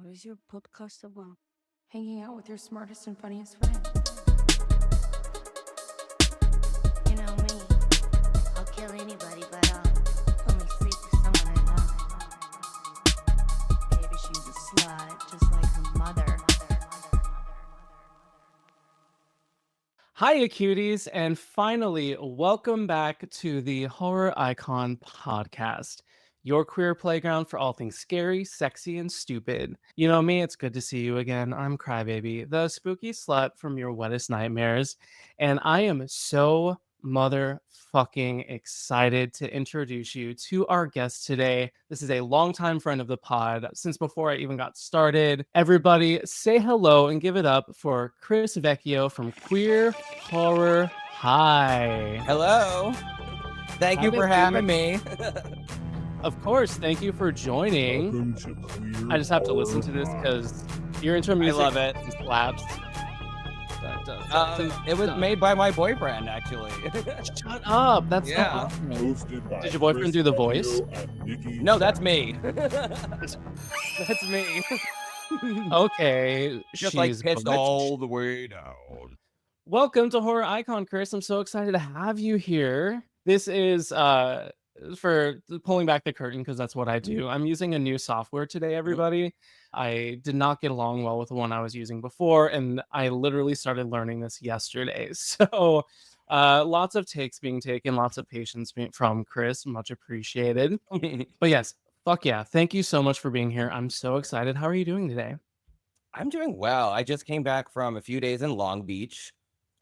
What is your podcast about? Hanging out with your smartest and funniest friend. You know me. I'll kill anybody, but I'll only sleep with someone I love. Baby, she's a slut, just like her mother. Hiya, cuties, and finally, welcome back to the Horror Icon Podcast, your queer playground for all things scary, sexy, and stupid. You know me, it's good to see you again. I'm CryBaby, the spooky slut from your wettest nightmares, and I am so motherfucking excited to introduce you to our guest today. This is a longtime friend of the pod since before I even got started. Everybody, say hello and give it up for Chris Vecchio from Queer Horror High. Hello. Thank Hi you for there, having dude. me. Of course, thank you for joining. Welcome to Queer I just have to listen to this Horror because your intro I music love it. slaps. It was made by my boyfriend, actually. Shut up. That's so Yeah. awesome. hosted by Did your boyfriend Chris do the Vecchio voice? and Nickey. No, that's me. That's me. Okay, Just like she's pissed butch. all the way down. Welcome to Horror Icon, Chris. I'm so excited to have you here. This is for pulling back the curtain because that's what I do. I'm using a new software today, everybody. I did not get along well with the one I was using before, and I literally started learning this yesterday. So lots of takes being taken, lots of patience from Chris. Much appreciated. But yes, fuck yeah. Thank you so much for being here. I'm so excited. How are you doing today? I'm doing well. I just came back from a few days in Long Beach.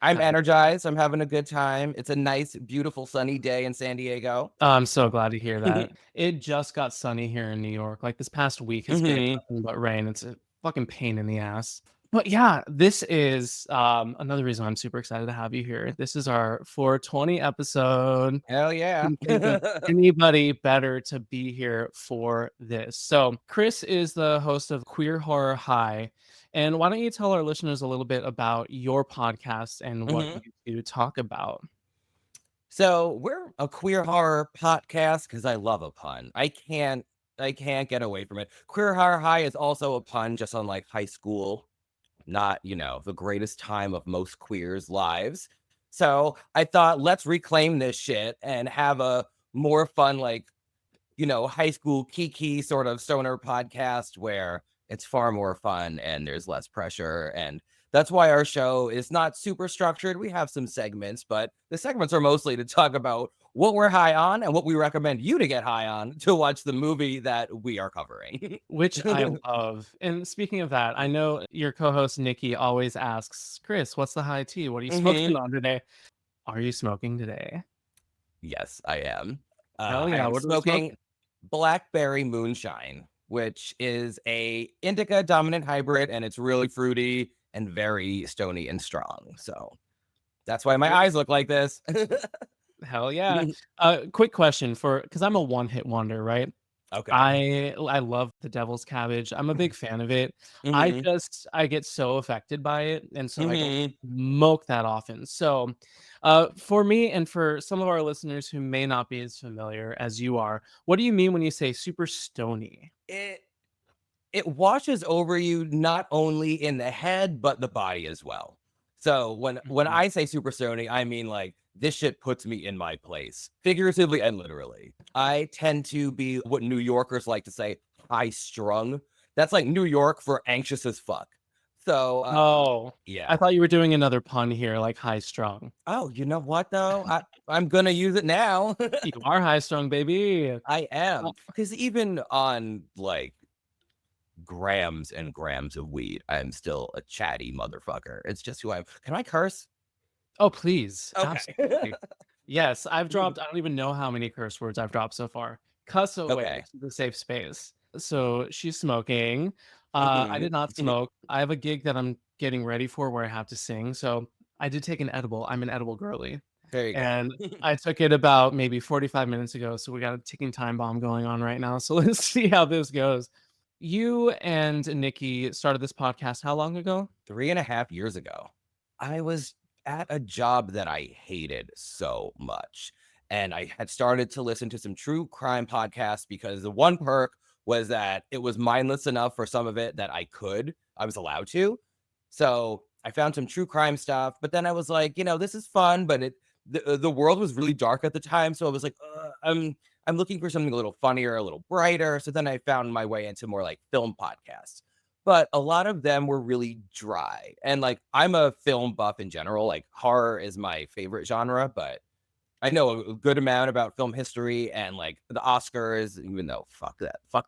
I'm energized. I'm having a good time. It's a nice, beautiful, sunny day in San Diego. I'm so glad to hear that. It just got sunny here in New York. Like this past week has been nothing but rain. It's a fucking pain in the ass. But yeah, this is another reason I'm super excited to have you here. This is our 420 episode. Hell yeah. Couldn't think of anybody better to be here for this. So Chris is the host of Queer Horror High. And why don't you tell our listeners a little bit about your podcast and what you do talk about? So we're a queer horror podcast because I love a pun. I can't get away from it. Queer Horror High is also a pun just on like high school, not, the greatest time of most queers' lives. So I thought, let's reclaim this shit and have a more fun, like, high school kiki sort of stoner podcast where it's far more fun and there's less pressure. And that's why our show is not super structured. We have some segments, but the segments are mostly to talk about what we're high on and what we recommend you to get high on to watch the movie that we are covering. Which I love. And speaking of that, I know your co-host Nickey always asks, Chris, what's the high tea? What are you smoking on today? Are you smoking today? Yes, I am. Hell I yeah. am What are we smoking blackberry moonshine, which is a indica dominant hybrid, and it's really fruity and very stony and strong. So that's why my eyes look like this. Hell yeah. Quick question because I'm a one-hit wonder, right? Okay. I love the devil's cabbage. I'm a big fan of it. I get so affected by it, and so I don't smoke that often. So for me and for some of our listeners who may not be as familiar as you are, what do you mean when you say super stony? It washes over you not only in the head but the body as well. So when I say super stony, I mean like this shit puts me in my place, figuratively and literally. I tend to be what New Yorkers like to say, high strung. That's like New York for anxious as fuck. So yeah. I thought you were doing another pun here, like high strung. Oh, you know what though? I'm gonna use it now. You are high strung, baby. I am, because even on like grams and grams of weed, I'm still a chatty motherfucker. It's just who I am. Can I curse? Oh, please. Okay. Absolutely. Yes, I've dropped, I don't even know how many curse words I've dropped so far. Cuss away. Okay. This is a safe space. So she's smoking. I did not smoke. I have a gig that I'm getting ready for where I have to sing. So I did take an edible. I'm an edible girly. There you go. And I took it about maybe 45 minutes ago. So we got a ticking time bomb going on right now. So let's see how this goes. You and Nickey started this podcast how long ago? 3.5 years ago. I was at a job that I hated so much. And I had started to listen to some true crime podcasts because the one perk was that it was mindless enough for some of it that I was allowed to. So I found some true crime stuff, but then I was like, this is fun, but the world was really dark at the time. So I was like, I'm looking for something a little funnier, a little brighter. So then I found my way into more like film podcasts. But a lot of them were really dry. And like, I'm a film buff in general. Like, horror is my favorite genre, but I know a good amount about film history and like the Oscars, even though fuck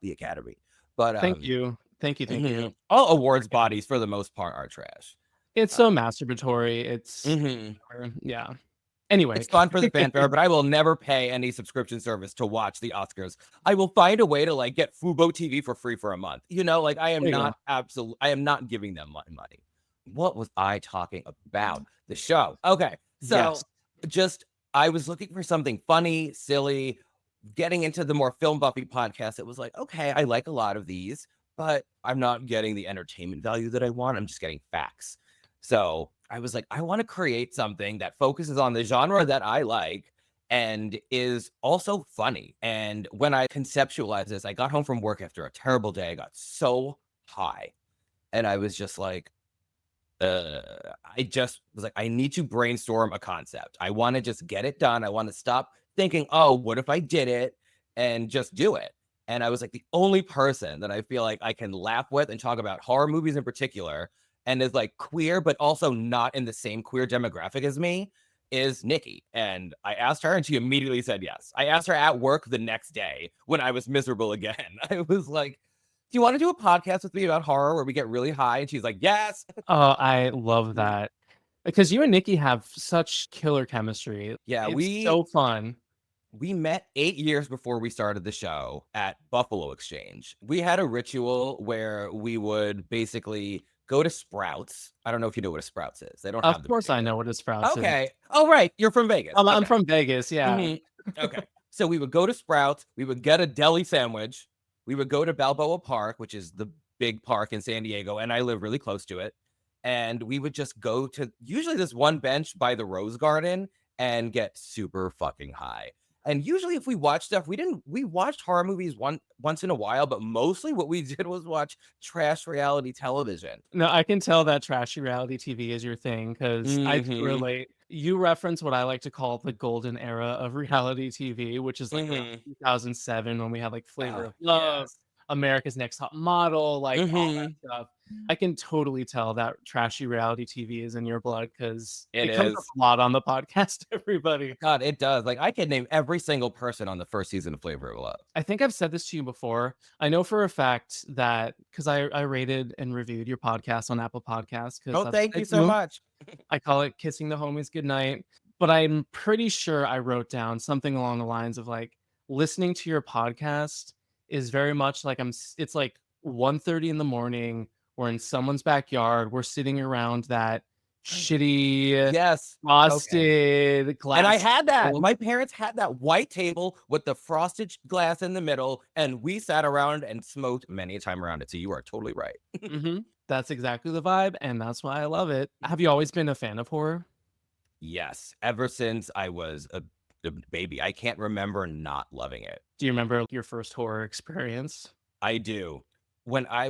the Academy. But Thank you. Thank you. all awards bodies for the most part are trash. It's so masturbatory. It's yeah. Anyway, It's fun for the fanfare, but I will never pay any subscription service to watch the Oscars. I will find a way to like get Fubo TV for free for a month. Like I am There you not I am not giving them my money. What was I talking about? The show. Okay. So Yes. I was looking for something funny, silly, getting into the more film buffy podcast. It was like, okay, I like a lot of these, but I'm not getting the entertainment value that I want. I'm just getting facts. So I was like, I want to create something that focuses on the genre that I like and is also funny. And when I conceptualized this, I got home from work after a terrible day. I got so high and I was just like, I just was like, I need to brainstorm a concept. I want to just get it done. I want to stop thinking, oh, what if I did it, and just do it. And I was like, the only person that I feel like I can laugh with and talk about horror movies in particular and is like queer, but also not in the same queer demographic as me is Nickey. And I asked her and she immediately said yes. I asked her at work the next day when I was miserable again. I was like, do you want to do a podcast with me about horror where we get really high? And she's like, yes. Oh, I love that. Because you and Nickey have such killer chemistry. Yeah, it's so fun. We met 8 years before we started the show at Buffalo Exchange. We had a ritual where we would basically go to Sprouts. I don't know if you know what a Sprouts is. They don't have Of course I know what a Sprouts is. Okay. Oh, right. You're from Vegas. I'm Okay. from Vegas, yeah. Okay. So we would go to Sprouts. We would get a deli sandwich. We would go to Balboa Park, which is the big park in San Diego, and I live really close to it. And we would just go to usually this one bench by the Rose Garden and get super fucking high. And usually if we watch stuff, we watched horror movies once in a while, but mostly what we did was watch trash reality television. No, I can tell that trashy reality TV is your thing because I can relate. You reference what I like to call the golden era of reality TV, which is like around 2007 when we had like Flavor of Love, America's Next Top Model, like all that stuff. I can totally tell that trashy reality TV is in your blood because it comes up a lot on the podcast, everybody. God, it does. Like I can name every single person on the first season of Flavor of Love. I think I've said this to you before. I know for a fact that because I rated and reviewed your podcast on Apple Podcasts. Oh, thank you so much. I call it Kissing the Homies Goodnight. But I'm pretty sure I wrote down something along the lines of like listening to your podcast is very much like it's like 1:30 in the morning. We're in someone's backyard. We're sitting around that shitty frosted glass. And I had that. My parents had that white table with the frosted glass in the middle, and we sat around and smoked many a time around it. So you are totally right. That's exactly the vibe, and that's why I love it. Have you always been a fan of horror? Yes, ever since I was a baby. I can't remember not loving it. Do you remember your first horror experience? I do. When I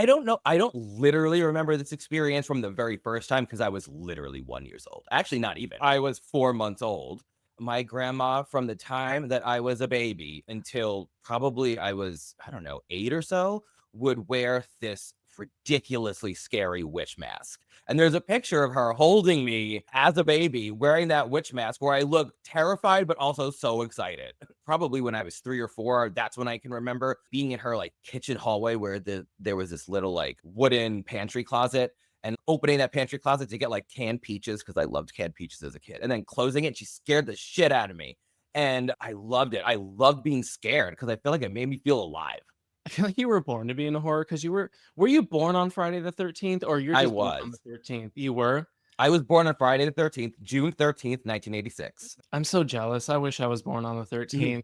don't literally remember this experience from the very first time because I was literally 1 year old. Actually, not even. I was 4 months old. My grandma, from the time that I was a baby until probably I was, I don't know, 8 or so, would wear this ridiculously scary witch mask. And there's a picture of her holding me as a baby wearing that witch mask where I look terrified, but also so excited. Probably when I was 3 or 4, that's when I can remember being in her like kitchen hallway where there was this little like wooden pantry closet and opening that pantry closet to get like canned peaches because I loved canned peaches as a kid, and then closing it. She scared the shit out of me. And I loved it. I loved being scared because I feel like it made me feel alive. I feel like you were born to be in horror because were you born on Friday the 13th or you're just born on the 13th? You were? I was born on Friday the 13th, June 13th, 1986. I'm so jealous. I wish I was born on the 13th.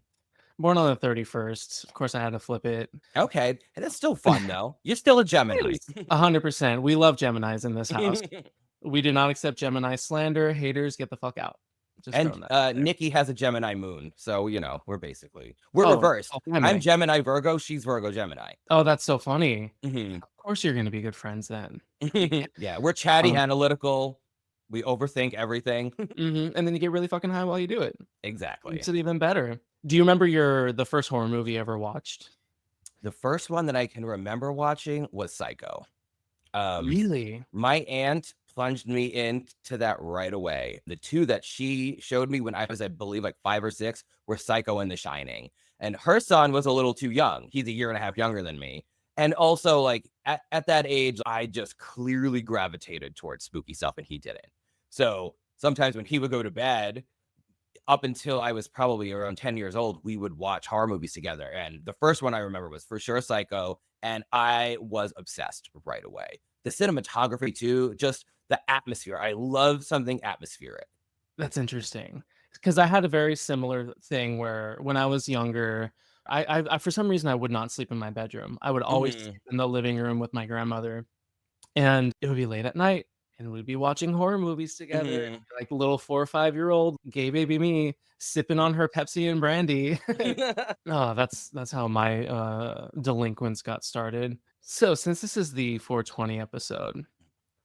Born on the 31st. Of course, I had to flip it. Okay. And it's still fun, though. You're still a Gemini. 100%. We love Geminis in this house. We do not accept Gemini slander. Haters, get the fuck out. Just And throwing that out there. Nickey has a Gemini moon. So, you know, we're Oh, reversed. oh, I'm Gemini. Gemini Virgo. She's Virgo Gemini. Oh, that's so funny. Mhm. Of course you're going to be good friends then. Yeah, we're chatty, Um, analytical. We overthink everything. And then you get really fucking high while you do it. Exactly. Makes it even better. Do you remember the first horror movie you ever watched? The first one that I can remember watching was Psycho. Really? My aunt plunged me into that right away. The two that she showed me when I was, I believe, like 5 or 6 were Psycho and The Shining. And her son was a little too young. He's a year and a half younger than me. And also, like, at that age, I just clearly gravitated towards spooky stuff, and he didn't. So sometimes when he would go to bed, up until I was probably around 10 years old, we would watch horror movies together. And the first one I remember was for sure Psycho, and I was obsessed right away. The cinematography too, just the atmosphere. I love something atmospheric. That's interesting. Because I had a very similar thing where when I was younger, I for some reason I would not sleep in my bedroom. I would always sleep in the living room with my grandmother, and it would be late at night, and we'd be watching horror movies together, like little 4 or 5-year-old gay baby me sipping on her Pepsi and brandy. Oh, that's how my delinquents got started. So since this is the 420 episode,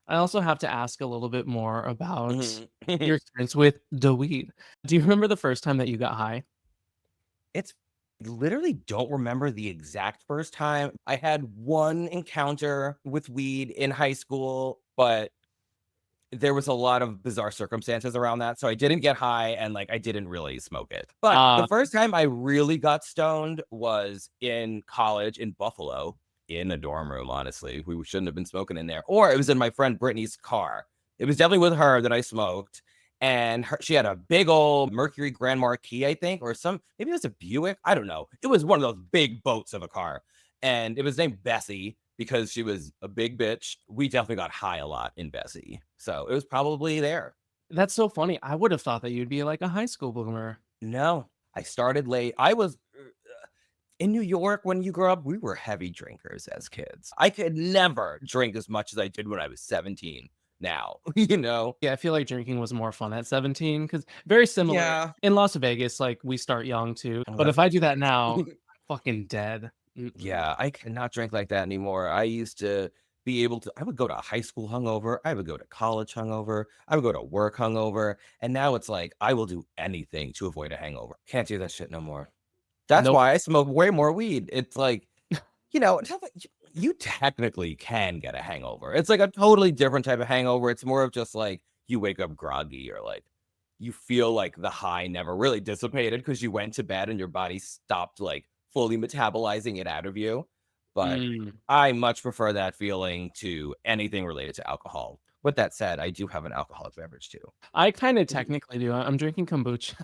I also have to ask a little bit more about your experience with the weed. Do you remember the first time that you got high? It's literally don't remember the exact first time. I had one encounter with weed in high school, but there was a lot of bizarre circumstances around that. So I didn't get high and like I didn't really smoke it. But the first time I really got stoned was in college in Buffalo in a dorm room, honestly. We shouldn't have been smoking in there. Or it was in my friend Brittany's car. It was definitely with her that I smoked. And she had a big old Mercury Grand Marquis, I think, or maybe it was a Buick. I don't know. It was one of those big boats of a car. And it was named Bessie because she was a big bitch. We definitely got high a lot in Bessie. So it was probably there. That's so funny. I would have thought that you'd be like a high school bloomer. No, I started late. I was in New York when you grew up. We were heavy drinkers as kids. I could never drink as much as I did when I was 17 now, you know? Yeah, I feel like drinking was more fun at 17 because very similar. Yeah. In Las Vegas, like we start young too. Oh, But that's if I do that now, I'm fucking dead. Yeah, I cannot drink like that anymore. I used to be able to, I would go to high school hungover. I would go to college hungover. I would go to work hungover. And now it's like, I will do anything to avoid a hangover. Can't do that shit no more. That's Nope. why I smoke way more weed. It's like, you know, you technically can get a hangover. It's like a totally different type of hangover. It's more of just like you wake up groggy or like you feel like the high never really dissipated because you went to bed and your body stopped like fully metabolizing it out of you. But I much prefer that feeling to anything related to alcohol. With that said, I do have an alcoholic beverage too. I kind of technically do. I'm drinking kombucha.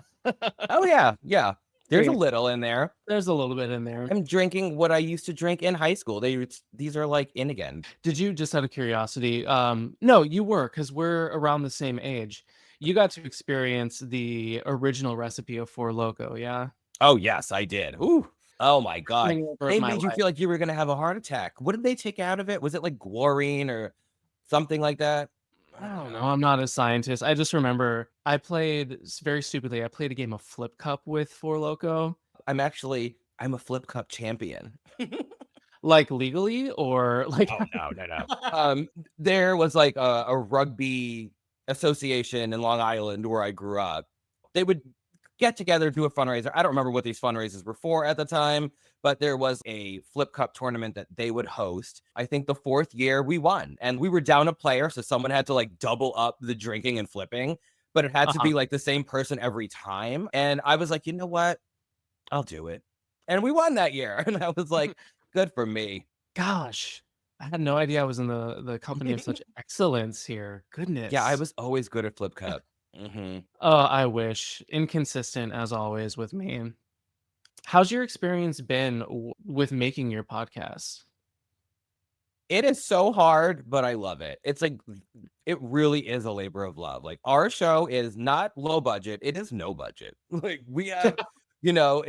Oh yeah, yeah. There's a Yeah. little in there. There's a little bit in there. I'm drinking what I used to drink in high school. These are like in again. Did you, just out of curiosity? No, you were, because we're around the same age. You got to experience the original recipe of Four Loko, yeah? Oh yes, I did. Ooh. Oh my God. Turning over They my made you life. feel like you were gonna have a heart attack. What did they take out of it? Was it like chlorine or something like that? I don't know. I'm not a scientist. I just remember I played very stupidly. I played a game of Flip Cup with Four Loko, I'm a flip cup champion. like legally or like. Oh no. There was like a rugby association in Long Island where I grew up. They would get together, do a fundraiser. I don't remember what these fundraisers were for at the time, but there was a flip cup tournament that they would host. I think the 4th year we won, and we were down a player, so someone had to like double up the drinking and flipping, but it had to be like the same person every time. And I was like, you know what? I'll do it. And we won that year. And I was like, good for me. Gosh, I had no idea I was in the company of such excellence here. Goodness. Yeah, I was always good at flip cup. Mm-hmm. Oh, I wish. Inconsistent as always with me. How's your experience been with making your podcast? It is so hard, but I love it. It's like, it really is a labor of love. Like, our show is not low budget, it is no budget. Like, we have, you know,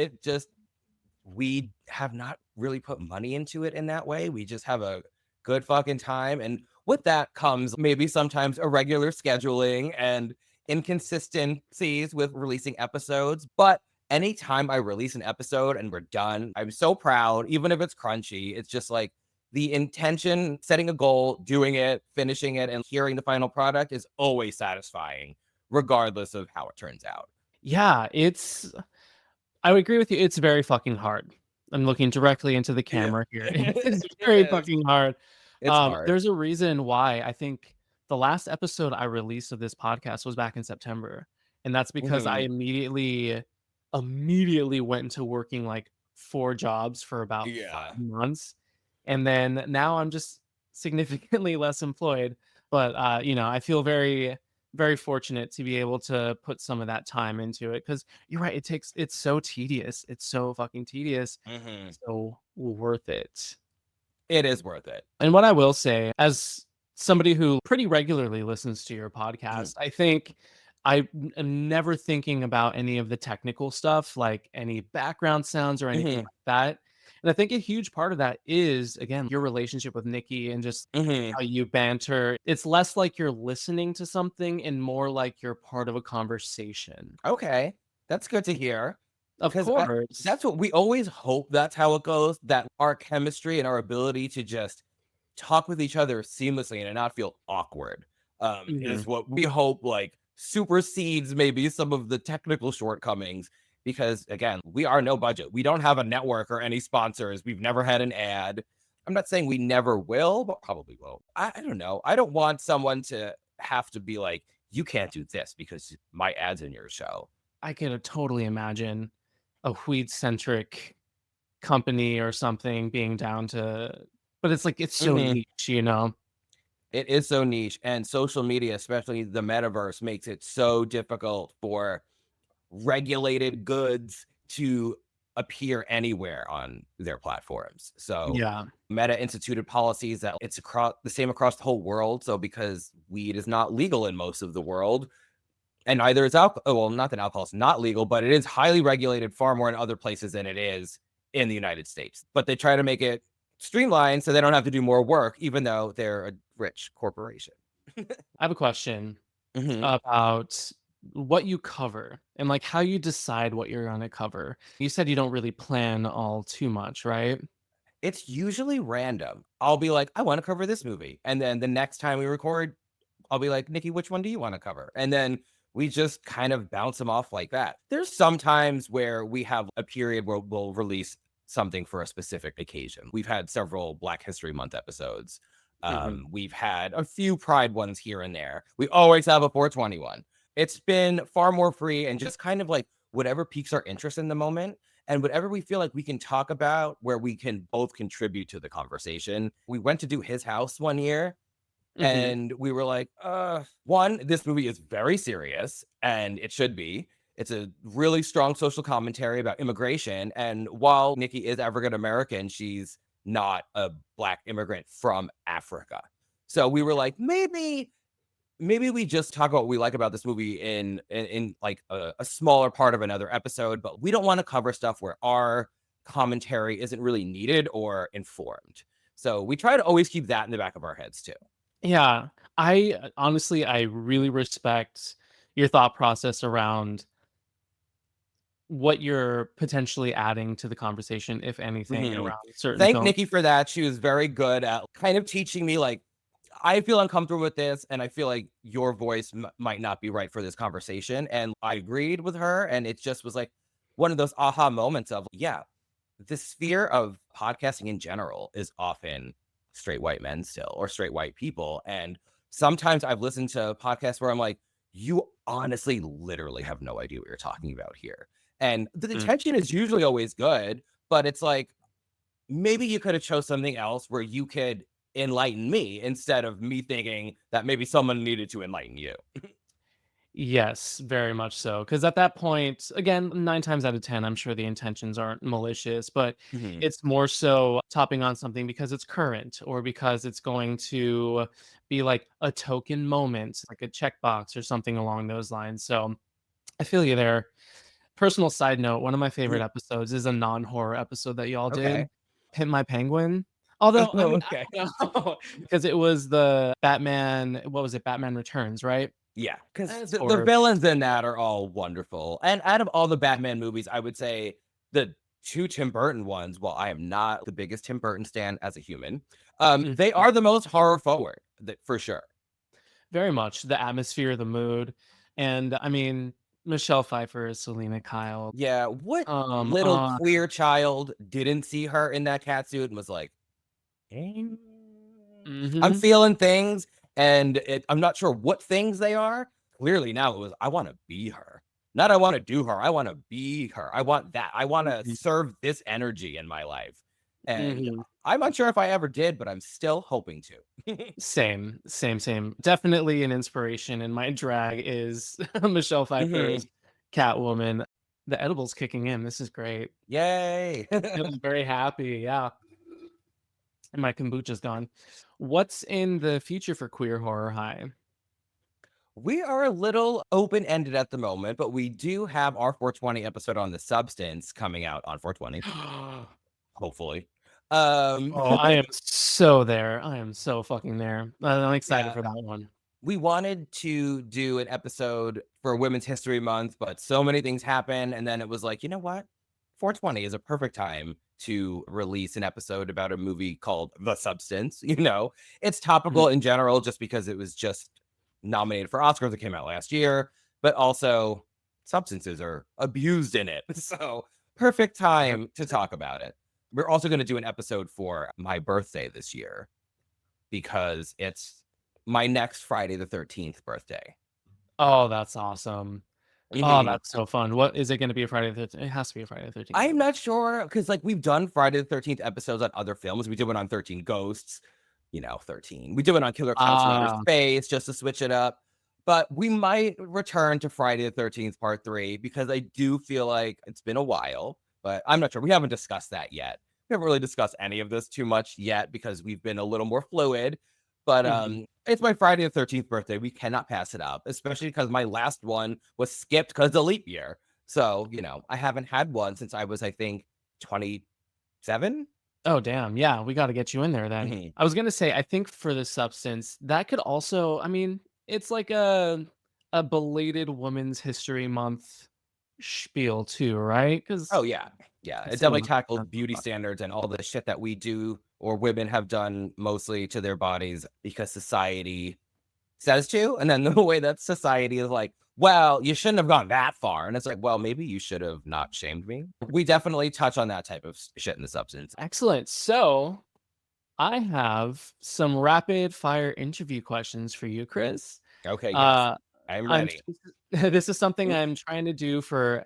we have not really put money into it in that way. We just have a good fucking time. And with that comes maybe sometimes irregular scheduling and inconsistencies with releasing episodes, but anytime I release an episode and we're done, I'm so proud, even if it's crunchy. It's just like the intention, setting a goal, doing it, finishing it, and hearing the final product is always satisfying, regardless of how it turns out. Yeah, I would agree with you. It's very fucking hard. I'm looking directly into the Yeah. camera here. It's It very is. fucking hard. It's hard. There's a reason why I think the last episode I released of this podcast was back in September. And that's because I immediately went into working like 4 jobs for about Yeah. 5 months. And then now I'm just significantly less employed. But I feel very, very fortunate to be able to put some of that time into it because you're right. It's so tedious. It's so fucking tedious. Mhm. So worth it. It is worth it. And what I will say, as somebody who pretty regularly listens to your podcast, I think I am never thinking about any of the technical stuff, like any background sounds or anything Mhm. like that. And I think a huge part of that is, again, your relationship with Nikki and just Mhm. how you banter. It's less like you're listening to something and more like you're part of a conversation. Okay. That's good to hear. Of 'Cause course. that's what we always hope that's how it goes, that our chemistry and our ability to just talk with each other seamlessly and not feel awkward, Mhm. is what we hope, like, supersedes maybe some of the technical shortcomings because, again, we are no budget. We don't have a network or any sponsors. We've never had an ad. I'm not saying we never will, but probably won't. I don't know. I don't want someone to have to be like, "You can't do this because my ad's in your show." I could totally imagine a weed centric company or something being down to, but it's like it's so Mhm. niche. It is so niche, and social media, especially the metaverse, makes it so difficult for regulated goods to appear anywhere on their platforms. So Yeah. Meta instituted policies that it's across the same across the whole world. So because weed is not legal in most of the world, and neither is alcohol. Well, not that alcohol is not legal, but it is highly regulated far more in other places than it is in the United States. But they try to make it streamlined so they don't have to do more work, even though they're a rich corporation. I have a question Mhm. about what you cover and like how you decide what you're going to cover. You said you don't really plan all too much, right? It's usually random. I'll be like, I want to cover this movie. And then the next time we record, I'll be like, Nikki, which one do you want to cover? And then we just kind of bounce them off like that. There's some times where we have a period where we'll release something for a specific occasion. We've had several Black History Month episodes. Mhm. We've had a few Pride ones here and there. We always have a 420 one. It's been far more free and just kind of like whatever piques our interest in the moment and whatever we feel like we can talk about where we can both contribute to the conversation. We went to do his house one year Mhm. and we were like, one, this movie is very serious and it should be. It's a really strong social commentary about immigration. And while Nikki is African American, she's not a Black immigrant from Africa. So we were like, maybe we just talk about what we like about this movie in like a smaller part of another episode, but we don't want to cover stuff where our commentary isn't really needed or informed. So we try to always keep that in the back of our heads too. Yeah. I honestly, I really respect your thought process around what you're potentially adding to the conversation, if anything, Mhm. around certain Thank films. Nikki for that. She was very good at kind of teaching me like I feel uncomfortable with this, and I feel like your voice might not be right for this conversation. And I agreed with her, and it just was like one of those aha moments of, yeah, the sphere of podcasting in general is often straight white men still, or straight white people. And sometimes I've listened to podcasts where I'm like, you honestly, literally have no idea what you're talking about here. And the Mm. intention is usually always good, but it's like, maybe you could have chose something else where you could enlighten me instead of me thinking that maybe someone needed to enlighten you. Yes, very much so. Because at that point, again, 9 times out of 10, I'm sure the intentions aren't malicious, but Mhm. it's more so topping on something because it's current or because it's going to be like a token moment, like a checkbox or something along those lines. So I feel you there. Personal side note, one of my favorite Mhm. episodes is a non-horror episode that y'all did, Okay. Pimp My Penguin. Although, I mean, Okay. I don't know, because it was the Batman, what was it? Batman Returns, right? Yeah, because That's the horror. villains in that are all wonderful. And out of all the Batman movies, I would say the two Tim Burton ones, while I am not the biggest Tim Burton stan as a human, they are the most horror forward, for sure. Very much the atmosphere, the mood, and I mean Michelle Pfeiffer is Selena Kyle. Yeah, what Um, little uh, queer child didn't see her in that cat suit and was like, "Eh, I'm mhm. feeling things, and I'm not sure what things they are." Clearly now it was, I want to be her. Not I want to do her. I want to be her. I want that. I want to Mhm. serve this energy in my life. And Mhm. I'm unsure if I ever did, but I'm still hoping to. Same. Definitely an inspiration, and my drag is Michelle Mhm. Pfeiffer's Catwoman. The edible's kicking in. This is great. Yay. Feeling very happy. Yeah, and my kombucha's gone. What's in the future for Queer Horror High? We are a little open-ended at the moment, but we do have our 420 episode on the substance coming out on 420, hopefully. Oh, I am so there. I am so fucking there. I'm excited Yeah, for that one. we wanted to do an episode for Women's History Month, but so many things happened, and then it was like, you know what? 420 is a perfect time to release an episode about a movie called The Substance. It's Mhm. topical in general just because it was just nominated for Oscars. It came out last year, but also substances are abused in it. So, perfect time to talk about it. We're also going to do an episode for my birthday this year because it's my next Friday the 13th birthday. Oh, that's awesome. Oh, Mhm. that's so fun. What is it gonna be a Friday the 13th? It has to be a Friday the 13th. I'm not sure because we've done Friday the 13th episodes on other films. We did one on 13 Ghosts, 13. We did one on Killer Clowns from Outer Ah, Space just to switch it up. But we might return to Friday the 13th part 3 because I do feel like it's been a while, but I'm not sure. We haven't discussed that yet. We haven't really discussed any of this too much yet because we've been a little more fluid. But mhm. it's my Friday the 13th birthday. We cannot pass it up, especially because my last one was skipped because of leap year. So, I haven't had one since I was, I think, 27. Oh, damn. Yeah, we gotta get you in there then. Mhm. I was gonna say, I think for the substance, that could also I mean, it's like a belated Women's History Month spiel too, right? Oh, Because yeah. Yeah. It it's in a definitely month. tackles beauty standards and all the shit that we do or women have done mostly to their bodies because society says to. And then the way that society is like, well, you shouldn't have gone that far. And it's like, well, maybe you should have not shamed me. We definitely touch on that type of shit in the substance. Excellent. So, I have some rapid fire interview questions for you, Chris. Okay. Yes. Uh, I'm I'm ready. this is something I'm trying to do for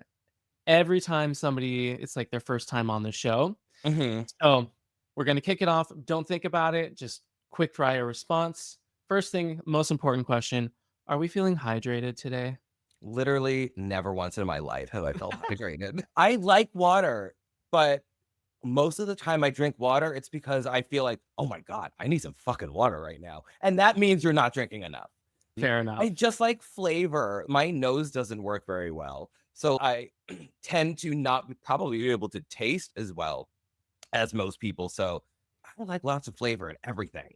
every time somebody it's like their first time on the show. Hmm. So we're gonna kick it off. Don't think about it. Just quick fire response. First thing, most important question: are we feeling hydrated today? Literally never once in my life have I felt hydrated. I like water, but most of the time I drink water, it's because I feel like, oh my God, I need some fucking water right now. And that means you're not drinking enough. Fair I enough. just like flavor. My nose doesn't work very well. So I tend to not probably be able to taste as well as most people. So I like lots of flavor in everything.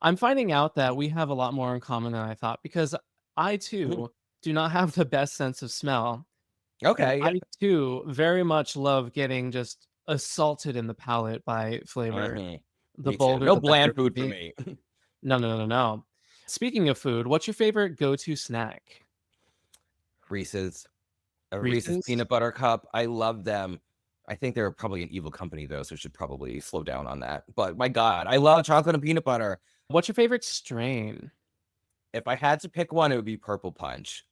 I'm finding out that we have a lot more in common than I thought because I too do not have the best sense of smell. And Okay. Yeah. I too very much love getting just assaulted in the palate by flavor. Mhm. The Me too. bolder, No the better bland for food for me. me. No. Speaking of food, what's your favorite go-to snack? Reese's. A Reese's Reese's? peanut butter cup. I love them. I think they're probably an evil company though, so should probably slow down on that. But my God, I love chocolate and peanut butter. What's your favorite strain? If I had to pick one, it would be Purple Punch.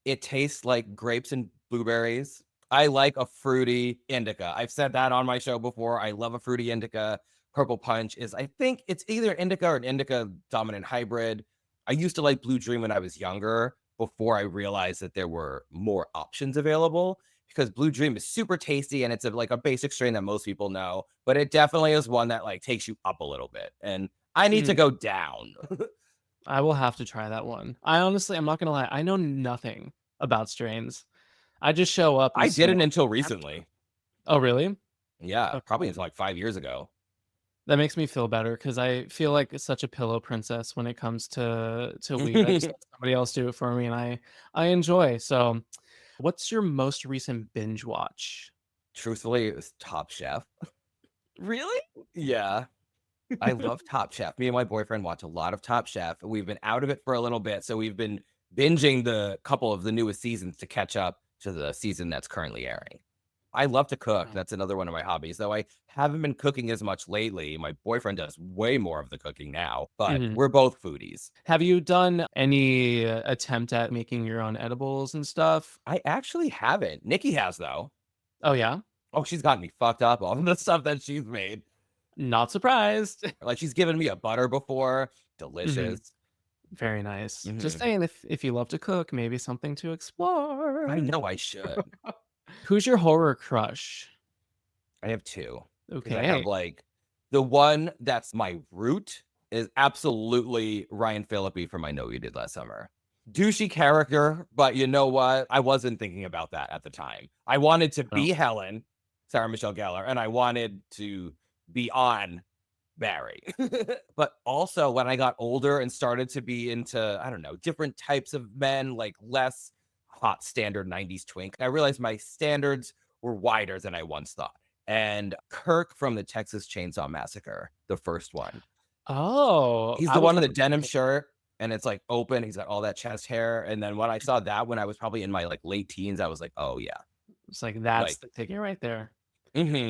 It tastes like grapes and blueberries. I like a fruity indica. I've said that on my show before. I love a fruity indica. Purple Punch is, I think it's either indica or an indica dominant hybrid. I used to like Blue Dream when I was younger before I realized that there were more options available because Blue Dream is super tasty and it's like a basic strain that most people know, but it definitely is one that like takes you up a little bit. And I need to Mm, go down. I will have to try that one. I honestly, I'm not gonna lie, I know nothing about strains. I just show up and I smoke. didn't until recently. Oh, really? Yeah, Okay. probably until like 5 years ago. That makes me feel better because I feel like such a pillow princess when it comes to weed. I just let somebody else do it for me, and I enjoy. So, what's your most recent binge watch? Truthfully, it was Top Chef. Really? Yeah. I love Top Chef. Me and my boyfriend watch a lot of Top Chef. We've been out of it for a little bit, so we've been binging the couple of the newest seasons to catch up to the season that's currently airing. I love to cook. That's another one of my hobbies, though I haven't been cooking as much lately. My boyfriend does way more of the cooking now, but Mhm. we're both foodies. Have you done any attempt at making your own edibles and stuff? I actually haven't. Nickey has, though. Oh, yeah? Oh, she's gotten me fucked up all of the stuff that she's made. Not surprised. Like, she's given me a butter before. Mhm. Delicious. Very nice. Just Mhm. saying, if you love to cook, maybe something to explore. I know I should. Who's your horror crush? I have two. Because I Okay. have like the one that's my root is absolutely Ryan Phillippe from I Know You Did Last Summer. Douchey character, but you know what? I wasn't thinking about that at the time. I wanted to No. be Helen, Sarah Michelle Gellar, and I wanted to be on Barry. But also when I got older and started to be into, I don't know, different types of men, like less hot standard 90s twink, I realized my standards were wider than I once thought. And Kirk from the Texas Chainsaw Massacre, the first one. Oh, He's I the would one in the probably denim shirt and it's like open. He's got all that chest hair. And then when I saw that when I was probably in my like late teens, I was like, oh yeah. it's like that's Like the ticket right there.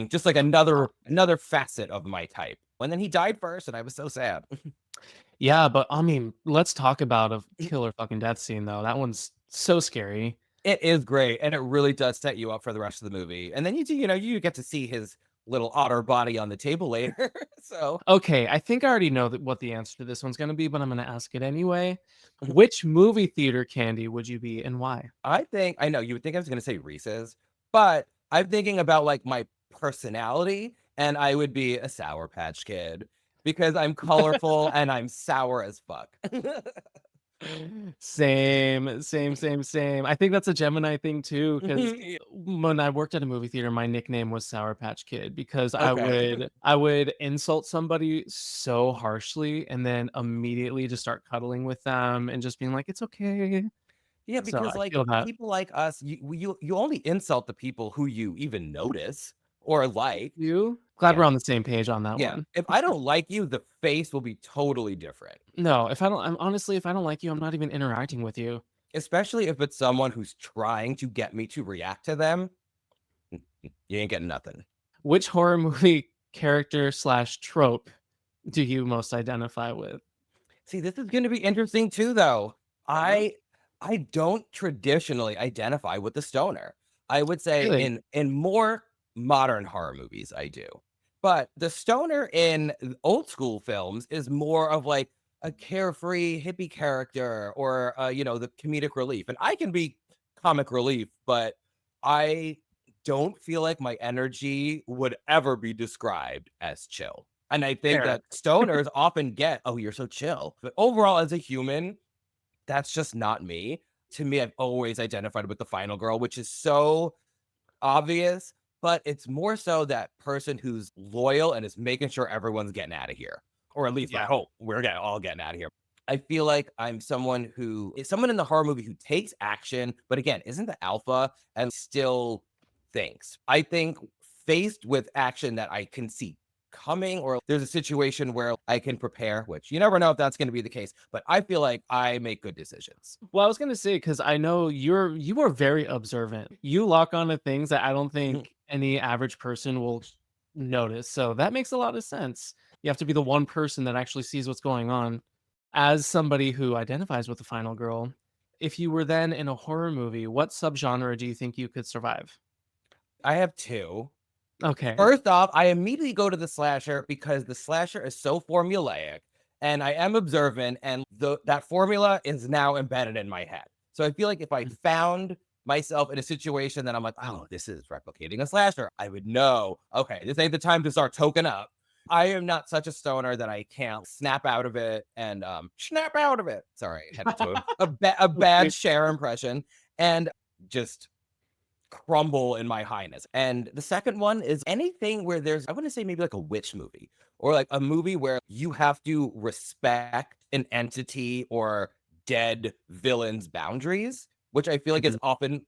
just like another facet of my type. And then he died first, and I was so sad. Yeah, but I mean, let's talk about a killer fucking death scene though. That one's so scary. It is great, and it really does set you up for the rest of the movie. And then you get to see his little otter body on the table later. So Okay, I think I already know what the answer to this one's gonna be, but I'm gonna ask it anyway. Which movie theater candy would you be and why? I know you would think I was gonna say Reese's, but I'm thinking about like my personality, and I would be a Sour Patch Kid because I'm colorful and I'm sour as fuck. Same. I think that's a Gemini thing too, because when I worked at a movie theater, my nickname was Sour Patch Kid because I Okay. would I would insult somebody so harshly and then immediately just start cuddling with them and just being like, "It's okay." Yeah, So because I like feel that. people like us, you only insult the people who you even notice or like. You? Glad we're Yeah. on the same page on that Yeah. one. If I don't like you, the face will be totally different. No, if I don't like you, I'm not even interacting with you. Especially if it's someone who's trying to get me to react to them. You ain't getting nothing. Which horror movie character/trope do you most identify with? See, this is gonna be interesting too, though. Huh? I don't traditionally identify with the stoner. I would say Really? in more modern horror movies, I do. But the stoner in old school films is more of like a carefree hippie character or the comedic relief. And I can be comic relief, but I don't feel like my energy would ever be described as chill. And I think Fair. that stoners often get, "Oh, you're so chill." But overall, as a human, that's just not me. To me, I've always identified with the final girl, which is so obvious, but it's more so that person who's loyal and is making sure everyone's getting out of here. Or at least I Yeah. hope all getting out of here. I feel like I'm someone who is someone in the horror movie who takes action, but again, isn't the alpha and still thinks. I think faced with action that I can see coming, or there's a situation where I can prepare, which you never know if that's going to be the case, but I feel like I make good decisions. Well, I was gonna say because I know you are very observant. You lock on to things that I don't think any average person will notice. So that makes a lot of sense. You have to be the one person that actually sees what's going on. As somebody who identifies with the final girl, if you were then in a horror movie, what subgenre do you think you could survive? I have two. Okay. First off, I immediately go to the slasher because the slasher is so formulaic and I am observant and that formula is now embedded in my head. So I feel like if I found myself in a situation that I'm like, oh, this is replicating a slasher, I would know, okay, this ain't the time to start token up. I am not such a stoner that I can't snap out of it and snap out of it. Sorry, I had to do a bad Cher impression and just crumble in my highness. And the second one is anything where there's, I wouldn't say maybe like a witch movie, or like a movie where you have to respect an entity or dead villain's boundaries, which I feel like is often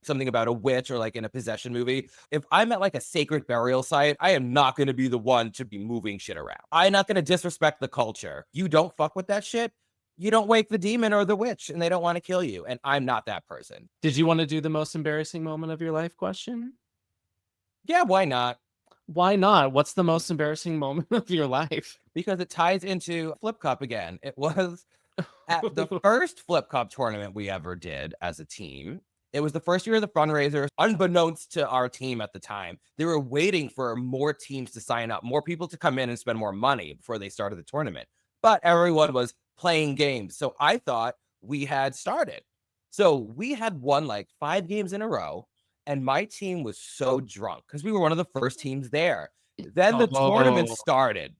something about a witch or like in a possession movie. If I'm at like a sacred burial site, I am not going to be the one to be moving shit around. I'm not going to disrespect the culture. You don't fuck with that shit. You don't wake the demon or the witch and they don't want to kill you. And I'm not that person. Did you want to do the most embarrassing moment of your life question? Yeah, why not? Why not? What's the most embarrassing moment of your life? Because it ties into Flip Cup again. It was at the first Flip Cup tournament we ever did as a team. It was the first year of the fundraiser. Unbeknownst to our team at the time, they were waiting for more teams to sign up, more people to come in and spend more money before they started the tournament. But everyone was playing games. So I thought we had started. So we had won like 5 games in a row. And my team was so drunk because we were one of the first teams there. Then the tournament started.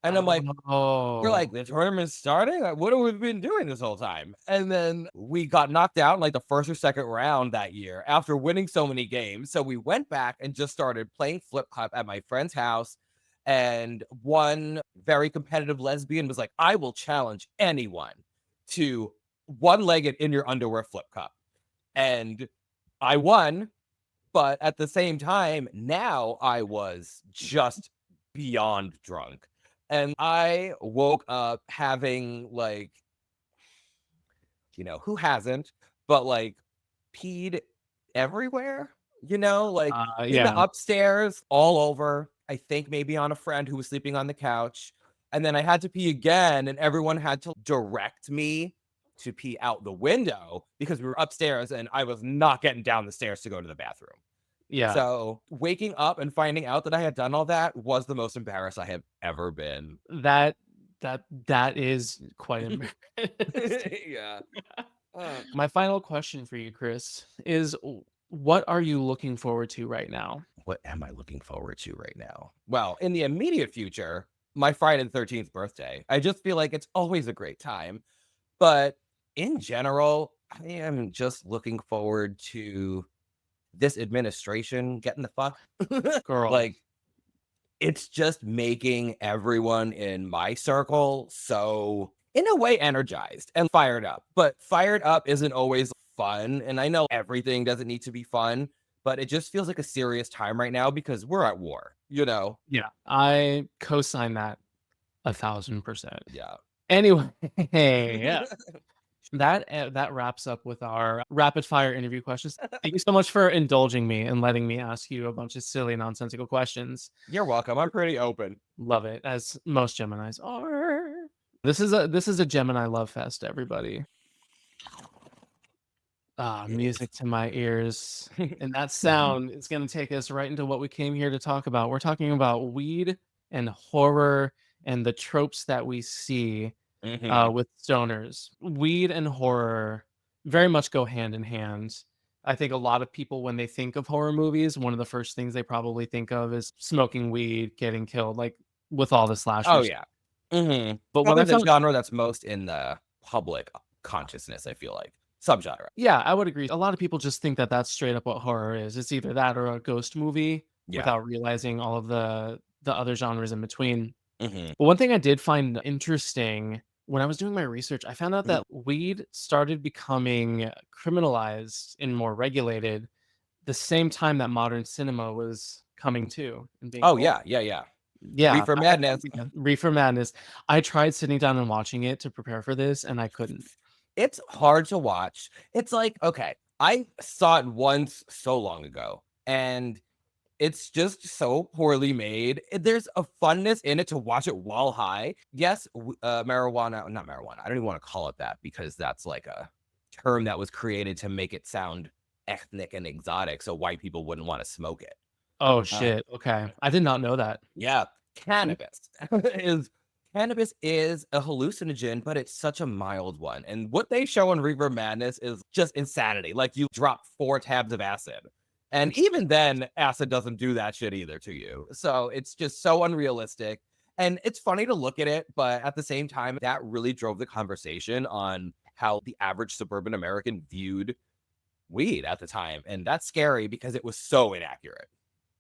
And I'm like, we're like, the tournament's starting? Like, what have we been doing this whole time? And then we got knocked out in like the first or second round that year after winning so many games. So we went back and just started playing Flip Cup at my friend's house. And one very competitive lesbian was like, I will challenge anyone to one-legged in your underwear Flip Cup. And I won. But at the same time, now I was just beyond drunk. And I woke up having like, who hasn't, but like peed everywhere, like in the upstairs, all over. I think maybe on a friend who was sleeping on the couch. And then I had to pee again, and everyone had to direct me to pee out the window because we were upstairs and I was not getting down the stairs to go to the bathroom. Yeah. So waking up and finding out that I had done all that was the most embarrassed I have ever been. That is quite embarrassing. Yeah. My final question for you, Chris, is what are you looking forward to right now? What am I looking forward to right now? Well, in the immediate future, my Friday the 13th birthday. I just feel like it's always a great time. But in general, I am just looking forward to this administration getting the fuck. Girl. Like, it's just making everyone in my circle so, in a way, energized and fired up. But fired up isn't always fun. And I know everything doesn't need to be fun, but it just feels like a serious time right now because we're at war, Yeah, I co-sign that 1,000%. Yeah. Anyway, yeah. That wraps up with our rapid fire interview questions. Thank you so much for indulging me and letting me ask you a bunch of silly, nonsensical questions. You're welcome. I'm pretty open. Love it, as most Geminis are. This is a Gemini love fest, everybody. Music to my ears. And that sound is going to take us right into what we came here to talk about. We're talking about weed and horror and the tropes that we see with stoners. Weed and horror very much go hand in hand. I think a lot of people, when they think of horror movies, one of the first things they probably think of is smoking weed, getting killed, like with all the slashers. Oh, yeah. But when I found genre that's most in the public consciousness, I feel like. Subgenre. Yeah, I would agree. A lot of people just think that that's straight up what horror is. It's either that or a ghost movie without realizing all of the other genres in between. But one thing I did find interesting when I was doing my research, I found out that weed started becoming criminalized and more regulated the same time that modern cinema was coming to. And being Yeah. Reefer Madness. Reefer Madness. I tried sitting down and watching it to prepare for this, and I couldn't. It's hard to watch. It's like, okay, I saw it once so long ago, and it's just so poorly made. There's a funness in it to watch it while high. Yes, not marijuana. I don't even want to call it that because that's like a term that was created to make it sound ethnic and exotic, so white people wouldn't want to smoke it. Oh, shit. Okay. I did not know that. Yeah. Cannabis is a hallucinogen, but it's such a mild one. And what they show in Reefer Madness is just insanity. Like you drop 4 tabs of acid. And even then, acid doesn't do that shit either to you. So it's just so unrealistic. And it's funny to look at it, but at the same time, that really drove the conversation on how the average suburban American viewed weed at the time. And that's scary because it was so inaccurate.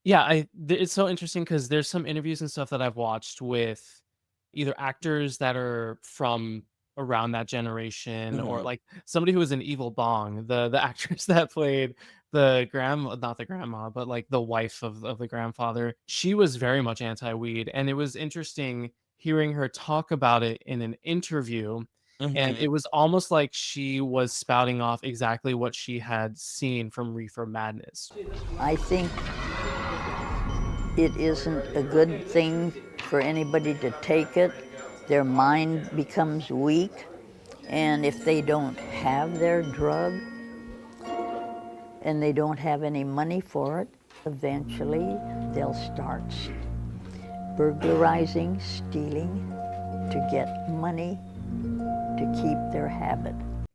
Yeah, it's so interesting because there's some interviews and stuff that I've watched with either actors that are from around that generation or Mhm. like somebody who was in Evil Bong, the actress that played the grandma, not the grandma, but like the wife of the grandfather. She was very much anti-weed, and it was interesting hearing her talk about it in an interview. And Mhm. it was almost like she was spouting off exactly what she had seen from Reefer Madness. I think it isn't a good thing for anybody to take it. Their mind becomes weak, and if they don't have their drug and they don't have any money for it, eventually they'll start burglarizing, stealing to get money to keep their habit.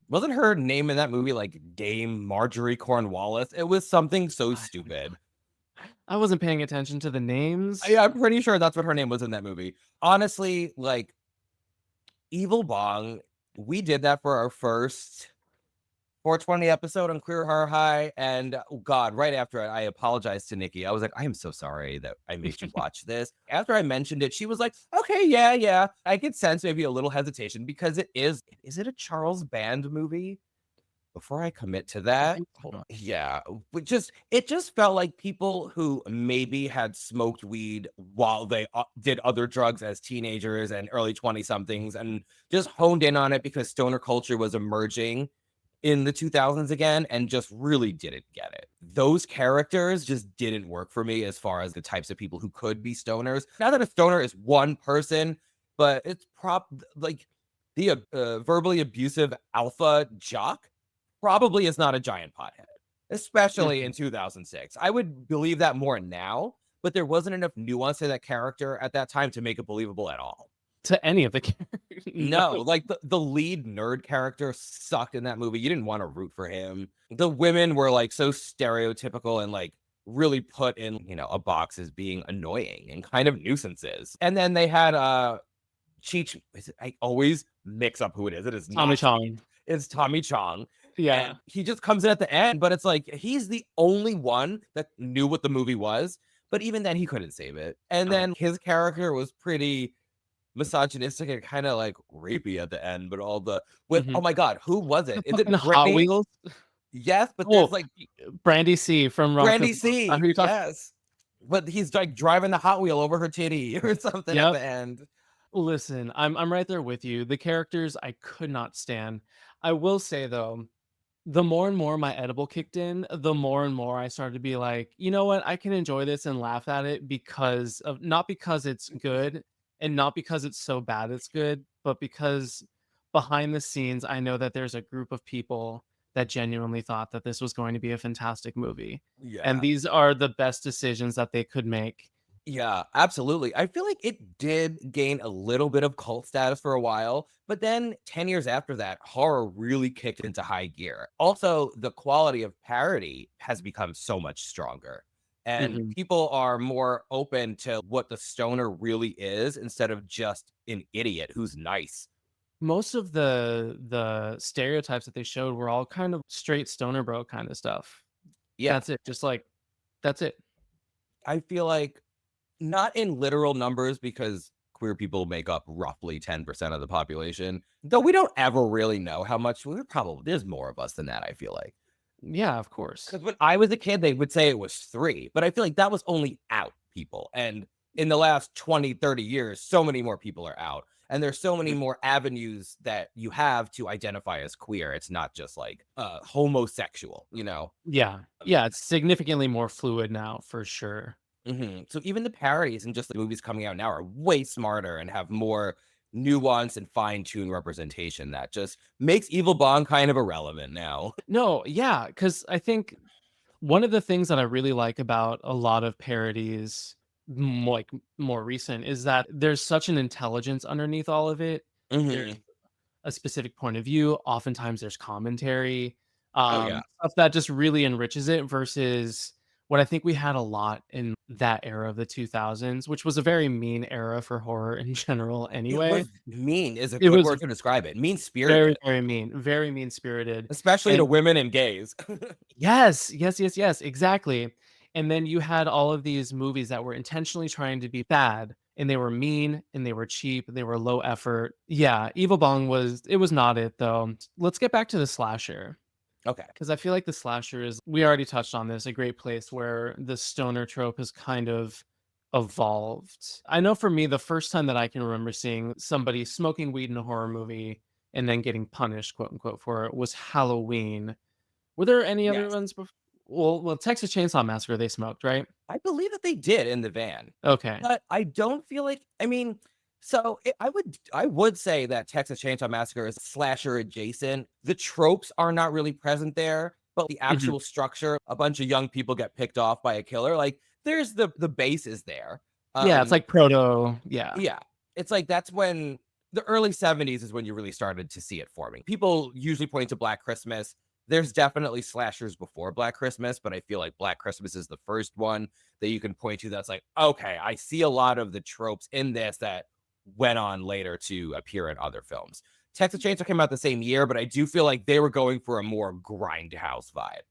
Wasn't her name in that movie like Dame Marjorie Cornwallis? It was something so stupid. I wasn't paying attention to the names. Yeah, I'm pretty sure that's what her name was in that movie. Honestly, like Evil Bong, we did that for our first 420 episode on Queer Horror High, and oh God, right after I apologized to Nikki. I was like, I am so sorry that I made you watch this. After I mentioned it, she was like, okay, yeah. I could sense maybe a little hesitation because is it a Charles Band movie? Before I commit to I that, think so. yeah, it just felt like people who maybe had smoked weed while they did other drugs as teenagers and early 20 somethings and just honed in on it because stoner culture was emerging in the 2000s again and just really didn't get it. Those characters just didn't work for me as far as the types of people who could be stoners. Now that a stoner is one person, but it's like the verbally abusive alpha jock probably is not a giant pothead, especially in 2006. I would believe that more now, but there wasn't enough nuance to that character at that time to make it believable at all. To any of the characters. No, like the lead nerd character sucked in that movie. You didn't want to root for him. The women were like so stereotypical and like really put in, a box as being annoying and kind of nuisances. And then they had Cheech. I always mix up who it is. It is Tommy not Chong. It's Tommy Chong. Yeah. And he just comes in at the end, but it's like he's the only one that knew what the movie was. But even then, he couldn't save it. And then his character was pretty misogynistic and kind of like rapey at the end. But oh my God, who was it? Is it Fucking Hot Brittany? Wheels. Yes, but Oh, there's like Brandy C from Brandy Rock. C. Who you talking? Yes, but he's like driving the Hot Wheel over her titty or something at Yep. the end. Listen, I'm right there with you. The characters I could not stand. I will say though, the more and more my edible kicked in, the more and more I started to be like, you know what, I can enjoy this and laugh at it because of not because it's good and not because it's so bad it's good, but because behind the scenes I know that there's a group of people that genuinely thought that this was going to be a fantastic movie. And Yeah. these are the best decisions that they could make. Yeah, absolutely. I feel like it did gain a little bit of cult status for a while, but then 10 years after that, horror really kicked into high gear. Also, the quality of parody has become so much stronger. And Mhm. people are more open to what the stoner really is instead of just an idiot who's nice. Most of the stereotypes that they showed were all kind of straight stoner bro kind of stuff. Yeah, That's it. Just like that's it. I feel like not in literal numbers because queer people make up roughly 10% of the population, though we don't ever really know how much. There's more of us than that, I feel like. Yeah, of course. Because when I was a kid, they would say it was 3, but I feel like that was only out people. And in the last 20, 30 years, so many more people are out. And there's so many more avenues that you have to identify as queer. It's not just like homosexual. Yeah. Yeah, it's significantly more fluid now for sure. So even the parodies and just the movies coming out now are way smarter and have more nuance and fine-tuned representation that just makes Evil Bong kind of irrelevant now. No, yeah, because I think one of the things that I really like about a lot of parodies, like more recent, is that there's such an intelligence underneath all of it. There's Mhm. a specific point of view. Oftentimes there's commentary, Oh yeah. stuff that just really enriches it versus what I think we had a lot in that era of the 2000s, which was a very mean era for horror in general It anyway. was mean is a It good was word to describe it. very, Mean-spirited, very mean spirited. especially to And women and gays. yes, exactly. And then you had all of these movies that were intentionally trying to be bad, and they were mean and they were cheap, they were low effort. Yeah, Evil Bong was not it though. Let's get back to the slasher. Okay. Because I feel like the slasher is, we already touched on this, a great place where the stoner trope has kind of evolved. I know for me, the first time that I can remember seeing somebody smoking weed in a horror movie and then getting punished, quote unquote, for it was Halloween. Were there any other Yes. ones before? Well, Texas Chainsaw Massacre, they smoked, right? I believe that they did in the van, Okay. but I don't feel like, I mean, I would say that Texas Chainsaw Massacre is slasher adjacent. The tropes are not really present there, but the Mhm. actual structure, a bunch of young people get picked off by a killer. Like there's the base is there. Yeah, it's like proto. Yeah. Yeah, it's like that's when the early 70s is when you really started to see it forming. People usually point to Black Christmas. There's definitely slashers before Black Christmas, but I feel like Black Christmas is the first one that you can point to that's like, okay, I see a lot of the tropes in this that went on later to appear in other films. Texas Chainsaw came out the same year, but I do feel like they were going for a more grindhouse vibe.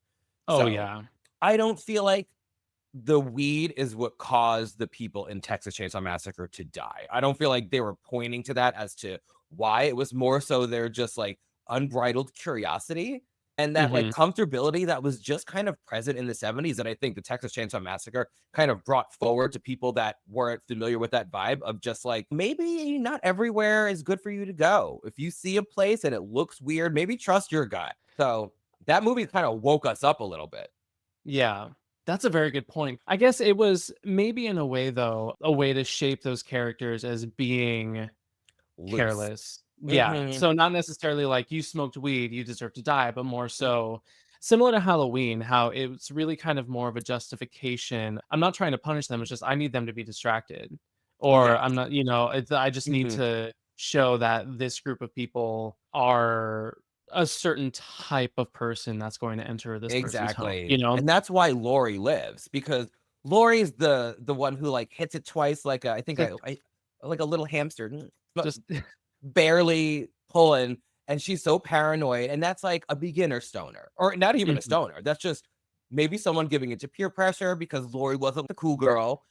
Oh, So yeah. I don't feel like the weed is what caused the people in Texas Chainsaw Massacre to die. I don't feel like they were pointing to that as to why. It was more so they're just like unbridled curiosity and that like Mhm. comfortability that was just kind of present in the 70s that I think the Texas Chainsaw Massacre kind of brought forward to people that weren't familiar with that vibe of just like, maybe not everywhere is good for you to go. If you see a place and it looks weird, maybe trust your gut. So that movie kind of woke us up a little bit. Yeah. That's a very good point. I guess it was maybe in a way, though, a way to shape those characters as being Loose. careless. Yeah. Mhm. So not necessarily like you smoked weed, you deserve to die, but more so similar to Halloween, how it's really kind of more of a justification. I'm not trying to punish them. It's just I need them to be distracted. Or Yes. I'm not, I just need Mhm. to show that this group of people are a certain type of person that's going to enter this person's home, Exactly. you know? And that's why Lori lives because Lori's the one who like hits it twice like I think Just, I like a little hamster, but just barely pulling and she's so paranoid and that's like a beginner stoner or not even a Mhm. stoner. That's just maybe someone giving it to peer pressure because Lori wasn't the cool girl.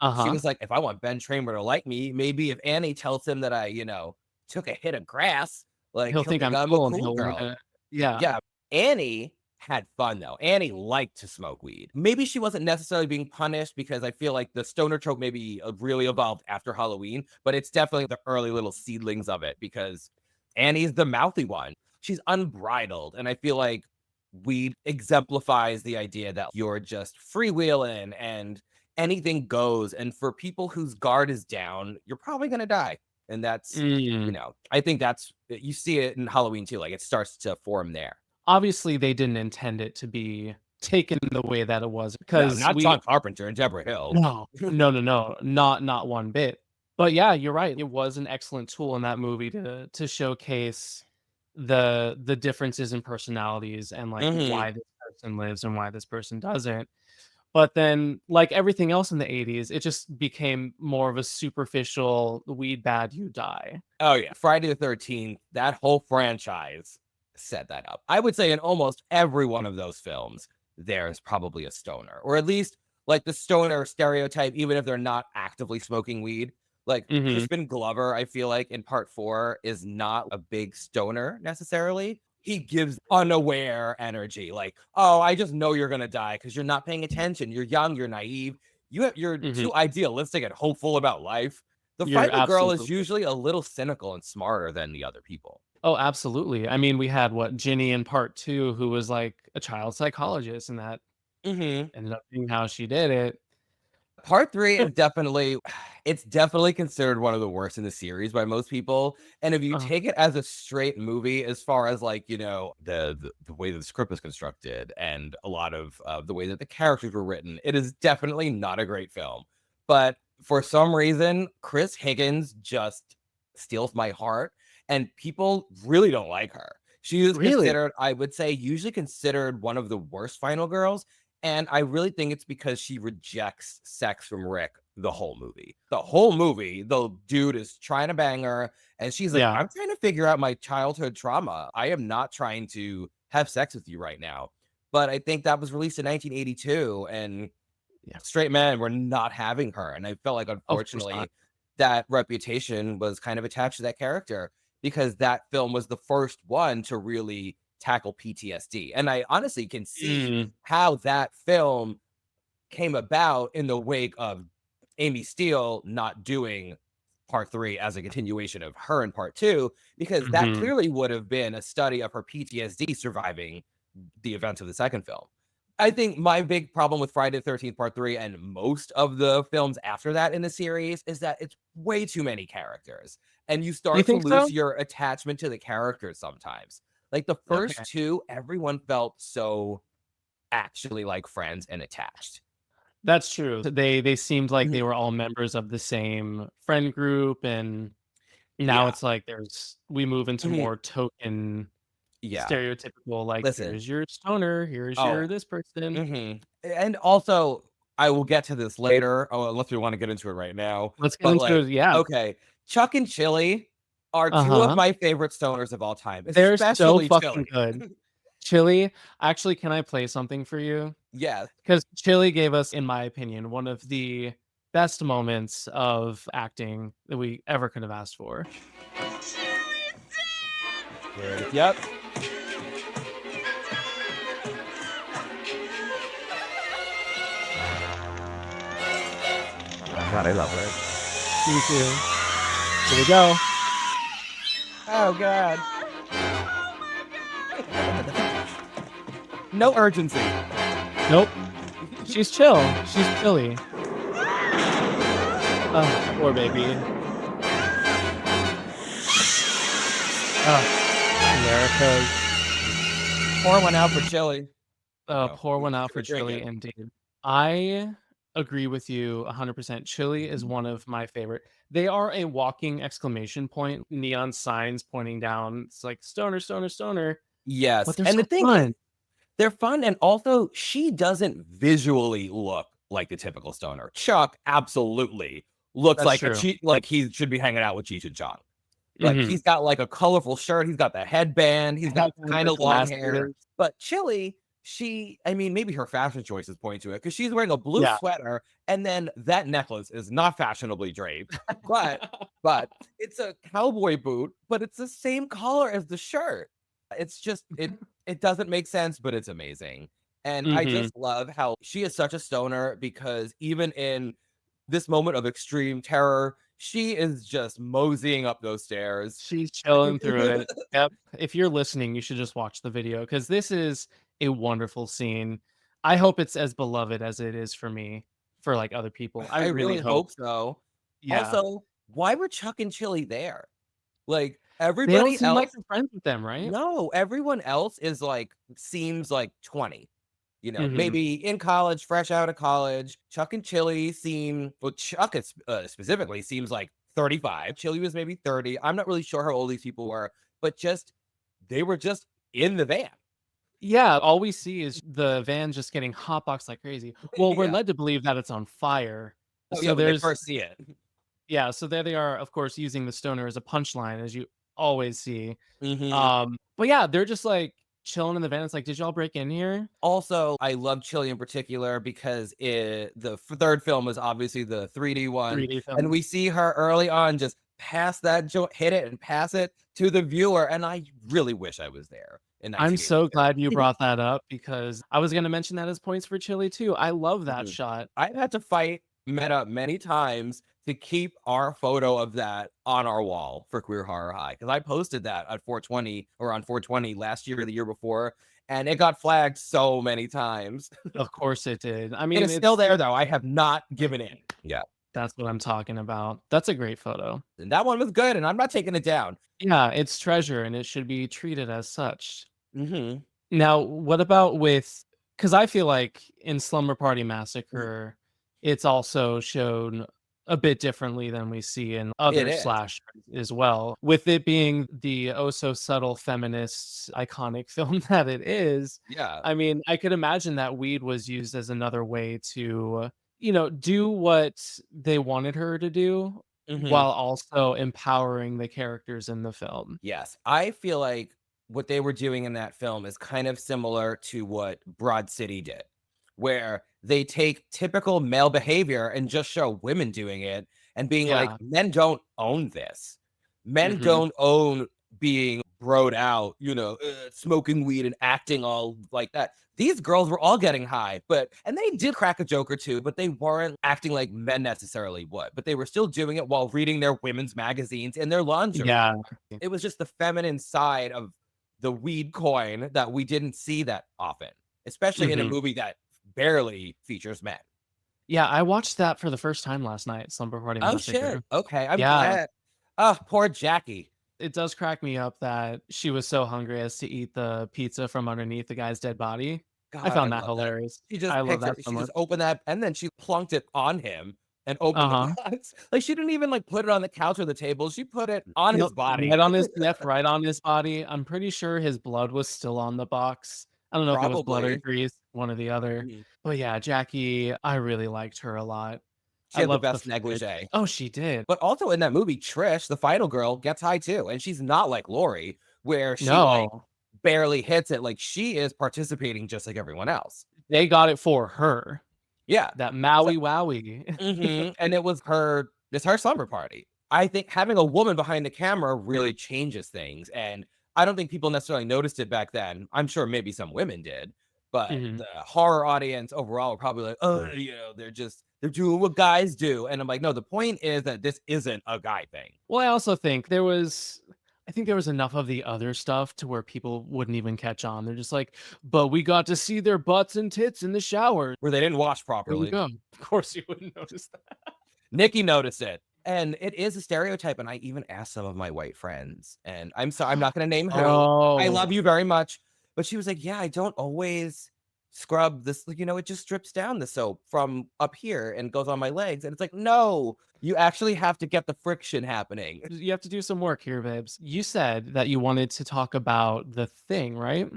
She Uh-huh. was like, if I want Ben Tramer to like me, maybe if Annie tells him that I, took a hit of grass, like He'll he'll think think I'm I'm a cool and cool he'll girl. wanna, yeah. Yeah, Annie had fun though. Annie liked to smoke weed. Maybe she wasn't necessarily being punished because I feel like the stoner trope maybe really evolved after Halloween, but it's definitely the early little seedlings of it because Annie's the mouthy one. She's unbridled. And I feel like weed exemplifies the idea that you're just freewheeling and anything goes. And for people whose guard is down, you're probably going to die. And that's, Mm. I think that's, you see it in Halloween too. Like it starts to form there. Obviously, they didn't intend it to be taken the way that it was No, because not John Carpenter and Deborah Hill. no, no, not one bit. But yeah, you're right. It was an excellent tool in that movie to showcase the differences in personalities and like Mhm. why this person lives and why this person doesn't. But then, like everything else in the 80s, it just became more of a superficial weed bad, you die. Oh, yeah. Friday the 13th, that whole franchise set that up. I would say in almost every one of those films, there's probably a stoner, or at least like the stoner stereotype, even if they're not actively smoking weed. Like Mhm. Crispin Glover, I feel like in part 4 is not a big stoner necessarily. He gives unaware energy, like, oh, I just know you're gonna die because you're not paying attention. You're young, you're naive, you're Mhm. too idealistic and hopeful about life. The You're final girl is absolutely. usually a little cynical and smarter than the other people. Oh, absolutely. I mean, we had what Ginny in part 2 who was like a child psychologist, and that Mhm. ended up being how she did it. Part 3 is definitely it's definitely considered one of the worst in the series by most people, and if you Uh, take it as a straight movie as far as, like, the way that the script was constructed and a lot of, the way that the characters were written, it is definitely not a great film, but for some reason, Chris Higgins just steals my heart, and people really don't like her. She is really? considered, I would say, usually considered one of the worst final girls, and I really think it's because she rejects sex from Rick the whole movie. The whole movie, the dude is trying to bang her, and she's like, Yeah. I'm trying to figure out my childhood trauma. I am not trying to have sex with you right now. But I think that was released in 1982, and straight men were not having her. And I felt like, Of course not. unfortunately, that reputation was kind of attached to that character because that film was the first one to really tackle PTSD. And I honestly can see Mm, how that film came about in the wake of Amy Steele not doing part 3 as a continuation of her in part 2, because that mhm. clearly would have been a study of her PTSD surviving the events of the second film. I think my big problem with Friday the 13th part 3 and most of the films after that in the series is that it's way too many characters and you You start to think lose so? your attachment to the characters sometimes. Like the Okay. first 2, everyone felt so actually like friends and attached. That's true. They seemed like Mhm. they were all members of the same friend group, and now Yeah. it's like we move into Mhm. more token Yeah. stereotypical, like, Listen. here's your stoner, here's your Oh. this person. And also, I will get to this later. Oh, unless we want to get into it right now. Let's get But into like, it. Yeah. okay, Chuck and Chili are 2 of Uh-huh. my favorite stoners of all time, They're so especially fucking Chili. good. Chili, actually, can I play something for you? Yes. Because Chili gave us, in my opinion, one of the best moments of acting that we ever could have asked for. Here it is. Yep. God, I love her. Me too. Here we go. Oh God. No urgency. Nope. She's chill. She's chilly. Oh, poor baby. Oh, America's. Pour one out for Chili. Pour one out for Drink Chili, it. indeed. I agree with you 100%. Chili is one of my favorite. They are a walking exclamation point, neon signs pointing down. It's like stoner, stoner, stoner. Yes. But they're And so the thing is, fun. they're fun, and also she doesn't visually look like the typical stoner. Chuck absolutely looks That's like true. like he should be hanging out with Cheech and Chong. Like Mhm. he's got like a colorful shirt, he's got the headband, he's got kind The of long glasses. hair. But Chili, I mean, maybe her fashion choices point to it because she's wearing a blue Yeah. sweater, and then that necklace is not fashionably draped, but it's a cowboy boot, but it's the same color as the shirt. It's just it doesn't make sense, but it's amazing. And I Mhm. just love how she is such a stoner because even in this moment of extreme terror, she is just moseying up those stairs. She's chilling through it. Yep. If you're listening, you should just watch the video because this is a wonderful scene. I hope it's as beloved as it is for me, for like other people. I I really really hope. hope so. Yeah. Also, why were Chuck and Chili there? Like They don't everybody seem like else, they're friends with them, right? no, everyone else is like seems like 20. Mhm. Maybe in college, fresh out of college. Chuck and Chili Chuck is, specifically seems like 35. Chili was maybe 30. I'm not really sure how old these people were, but they were just in the van. Yeah, all we see is the van just getting hotboxed like crazy. Well, we're Yeah. led to believe that it's on fire. Oh yeah, So when they there's first see it. yeah, so there they are, of course, using the stoner as a punchline, as you always see. hmm But yeah, they're just like chilling in the van. It's like, did y'all break in here? Also, I love Chili in particular because third film was obviously the 3D one, 3D and film. we see her early on just pass that joint, hit it, and pass it to the viewer. And I really wish I was there in I'm so 1982. glad you brought that up because I was gonna mention that as points for Chili too. I love that Mhm. shot. I've had to fight Meta many times to keep our photo of that on our wall for Queer Horror High because I posted that at 420 or on 420 last year or the year before, and it got flagged so many times. Of course it did. I It mean, is still it's there though. I have not given in. Yeah, that's what I'm talking about. That's a great photo. and that one was good, and I'm not taking it down. Yeah, it's treasure and it should be treated as such. hmm Now, what about because I feel like in Slumber Party Mhm. Massacre, it's also shown a bit differently than we see in It other is. slashers as well. With it being the oh so subtle feminist iconic film that it is, Yeah. I mean, I could imagine that weed was used as another way to, do what they wanted her to do hmm while also empowering the characters in the film. Yes, I feel like what they were doing in that film is kind of similar to what Broad City did. where they take typical male behavior and just show women doing it and being like, Yeah. men don't own this. Men Mhm. don't own being broed out, smoking weed and acting all like that. These girls were all getting high, and they did crack a joke or two, but they weren't acting like men necessarily would. But they were still doing it while reading their women's magazines in their lingerie. Yeah. It was just the feminine side of the weed coin that we didn't see that often, especially in a Mhm. movie that barely features men. Yeah, I watched that for the first time last night, Slumber Party Oh Massacre. shit. Okay, I'm Yeah. glad. Oh, poor Jackie. It does crack me up that she was so hungry as to eat the pizza from underneath the guy's dead body. I God, I found that love that. hilarious. She just I love picked her. that so She just much. opened that, and then she plunked it on him and opened the Uh-huh. box. Like she didn't even like put it on the couch or the table. She put it on his Nope, body. right on his right on his body. I'm pretty sure his blood was still on the box. I don't know if it was blood or Probably. grease, one or the other. Mhm. But yeah, Jackie, I really liked her a lot. She I had the loved the best negligee. Oh, she did. But also in that movie, Trish, the final girl, gets high too, and she's not like Lori, where she like No, barely hits it. Like she is participating just like everyone else. they got it for her. Yeah. That So, Maui Wowie. and it was her. It's her slumber party. I think having a woman behind the camera really changes things, and I don't think people necessarily noticed it back then. I'm sure maybe some women did, but Mhm. the horror audience overall were probably like, oh, they're doing what guys do, and I'm like, no, the point is that this isn't a guy thing. Well, I also think there was enough of the other stuff to where people wouldn't even catch on. They're just like, "But we got to see their butts and tits in the shower." Where they didn't wash There we properly. go. Of course you wouldn't notice that. Nickey noticed it. And it is a stereotype. And I even asked some of my white friends, and I'm sorry, I'm not going to name who. I love Oh. you very much. But she was like, yeah, I don't always scrub this. Like, it just drips down the soap from up here and goes on my legs. And it's like, no, you actually have to get the friction happening. You have to do some work here, babes. You said that you wanted to talk about The Thing, right?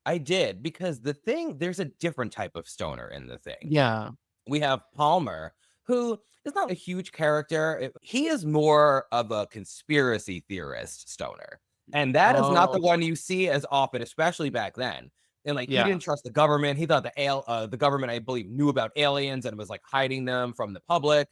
I did, because there's a different type of stoner in the thing. Yeah. We have Palmer, who is not a huge character. He is more of a conspiracy theorist stoner. And that is not the Oh. one you see as often, especially back then. And like, he Yeah. didn't trust the government. He thought the government, I believe, knew about aliens and was like hiding them from the public.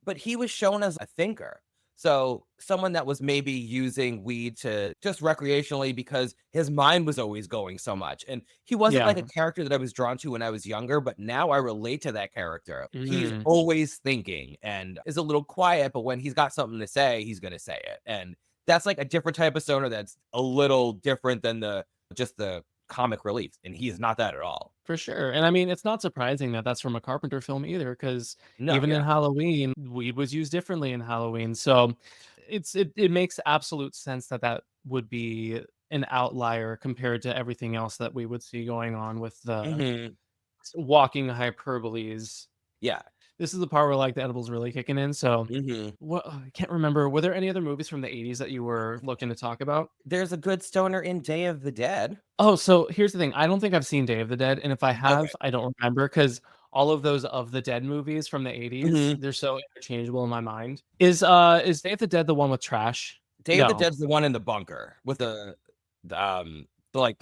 But he was shown as a thinker. So someone that was maybe using weed to just recreationally because his mind was always going so much. And he wasn't Yeah. like a character that I was drawn to when I was younger, but now I relate to that character. He's Mhm. always thinking and is a little quiet, but when he's got something to say, he's going to say it. And that's like a different type of stoner that's a little different than just the comic relief. And he is not that at all. For sure. And I mean, it's not surprising that that's from a Carpenter film either, because No, even in yeah. Halloween, weed was used differently in Halloween. So it makes absolute sense that that would be an outlier compared to everything else that we would see going on with the Mhm. walking hyperboles. Yeah. This is the part where like the edibles really kicking in. So Mhm. I can't remember. Were there any other movies from the 80s that you were looking to talk about? There's a good stoner in Day of the Dead. Oh, so here's the thing. I don't think I've seen Day of the Dead, and if I Okay. have, I don't remember because all of those of the Dead movies from the 80s, Mhm. they're so interchangeable in my mind. Is Day of the Dead the one with trash? Day of the No. Dead's the one in the bunker with the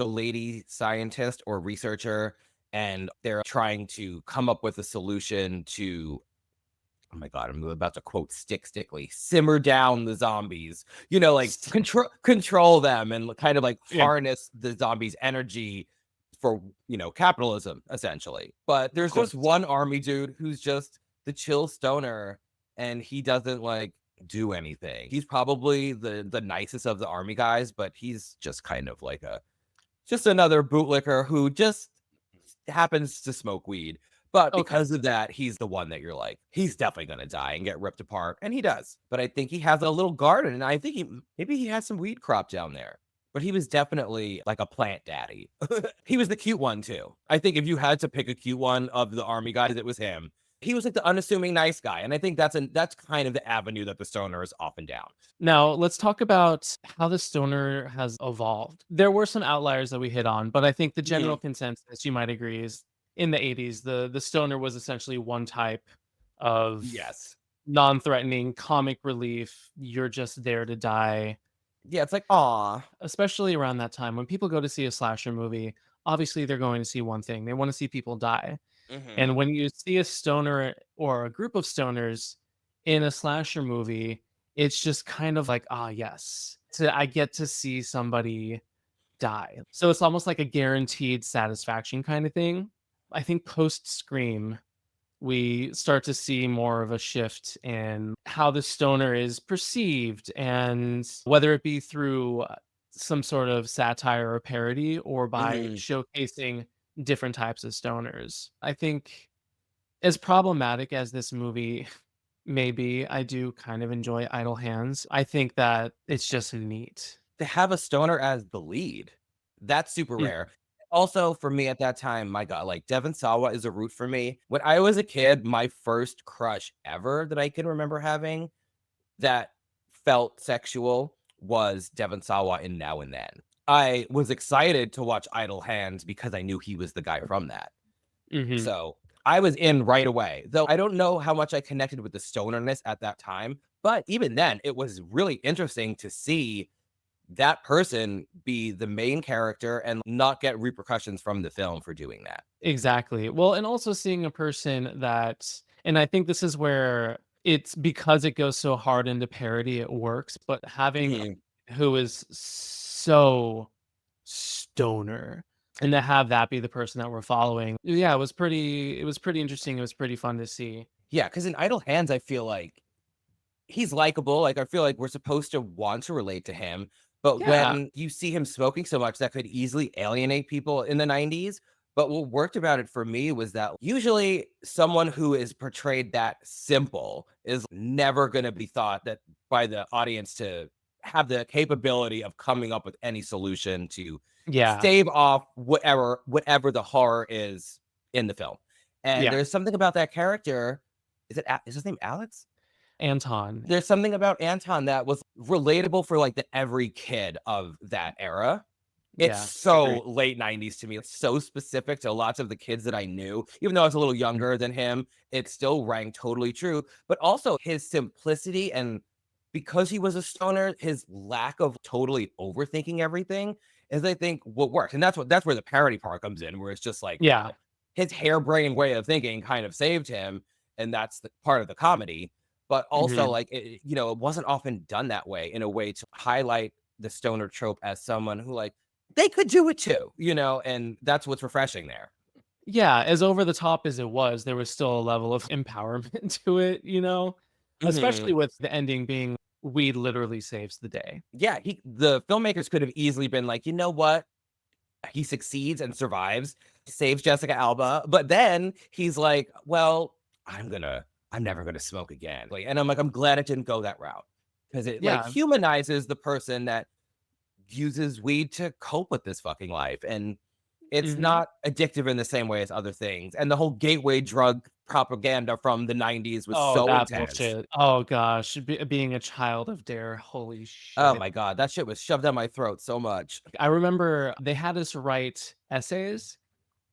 lady scientist or researcher, and they're trying to come up with a solution to, oh my god, I'm about to quote Stickly, simmer down the zombies, like control them and kind of like Yeah, harness the zombies' energy for, capitalism, essentially. But of there's course. just one army dude who's just the chill stoner, and he doesn't like do anything. He's probably the nicest of the army guys, but he's just kind of like just another bootlicker who just happens to smoke weed. But Okay. because of that, he's the one that you're like, he's definitely going to die and get ripped apart. And he does. But I think he has a little garden, and I think maybe he has some weed crop down there. But he was definitely like a plant daddy. He was the cute one too. I think if you had to pick a cute one of the army guys, it was him. He was like the unassuming nice guy. And I think that's kind of the avenue that the stoner is often down. Now, let's talk about how the stoner has evolved. There were some outliers that we hit on, but I think the general consensus, you might agree, is in the 80s, the stoner was essentially one type of Yes. non-threatening comic relief. You're just there to die. Yeah, it's like, aw. Especially around that time when people go to see a slasher movie, obviously they're going to see one thing. They want to see people die. Mhm. And when you see a stoner or a group of stoners in a slasher movie, it's just kind of like, ah, yes, I get to see somebody die. So it's almost like a guaranteed satisfaction kind of thing. I think post Scream, we start to see more of a shift in how the stoner is perceived, and whether it be through some sort of satire or parody or by Mhm. showcasing different types of stoners. I think as problematic as this movie may be, I do kind of enjoy Idle Hands. I think that it's just neat. To have a stoner as the lead, that's super Mm, rare. Also, for me at that time, my god, like, Devon Sawa is a root for me. When I was a kid, my first crush ever that I can remember having that felt sexual was Devon Sawa in Now and Then. I was excited to watch Idle Hands because I knew he was the guy from that. mhm. So, I was in right away, though I don't know how much I connected with the stonerness at that time, but even then, it was really interesting to see that person be the main character and not get repercussions from the film for doing that. Exactly. Well, and also seeing a person that, and I think this is where it's because it goes so hard into parody, it works, but having Mhm. who is so stoner and to have that be the person that we're following. Yeah, it was pretty interesting. It was pretty fun to see. Yeah, because in Idle Hands, I feel like he's likable. Like, I feel like we're supposed to want to relate to him. But Yeah. when you see him smoking so much, that could easily alienate people in the 90s. But what worked about it for me was that usually someone who is portrayed that simple is never going to be thought that by the audience to have the capability of coming up with any solution to Yeah. stave off whatever the horror is in the film. And Yeah. there's something about that character. Is his name Alex? Anton. There's something about Anton that was relatable for, like, the every kid of that era. It's Yeah. Agreed. so late 90s to me. It's so specific to lots of the kids that I knew. Even though I was a little Mhm. younger than him, it still rang totally true. But also his simplicity, and because he was a stoner, his lack of totally overthinking everything is, I think, what works. And that's where the parody part comes in, where it's just like, Yeah. his harebrained way of thinking kind of saved him, and that's the part of the comedy. But also, Mhm. like, it wasn't often done that way, in a way to highlight the stoner trope as someone who, like, they could do it too, and that's what's refreshing there. Yeah, as over the top as it was, there was still a level of empowerment to it. Mhm. Especially with the ending being weed literally saves the day. Yeah, the filmmakers could have easily been like, you know what? He succeeds and survives, saves Jessica Alba, but then he's like, well, I'm never gonna smoke again. Like, and I'm like, I'm glad it didn't go that route, because it, like, Yeah. humanizes the person that uses weed to cope with this fucking life. And it's Mhm. not addictive in the same way as other things. And the whole gateway drug propaganda from the 90s was Oh, so that intense. bullshit. Oh gosh, being a child of Dare, holy Oh shit. my God, that shit was shoved down my throat so much. I remember they had us write essays,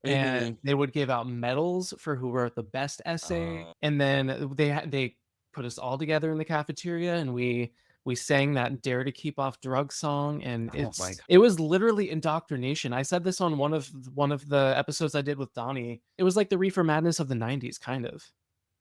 and Hmm. they would give out medals for who wrote the best essay, Oh, and then they put us all together in the cafeteria, and we sang that Dare to Keep Off Drugs song, and oh my God. it was literally indoctrination. I said this on one of the episodes I did with Donnie. It was like the Reefer Madness of the 90s, kind of.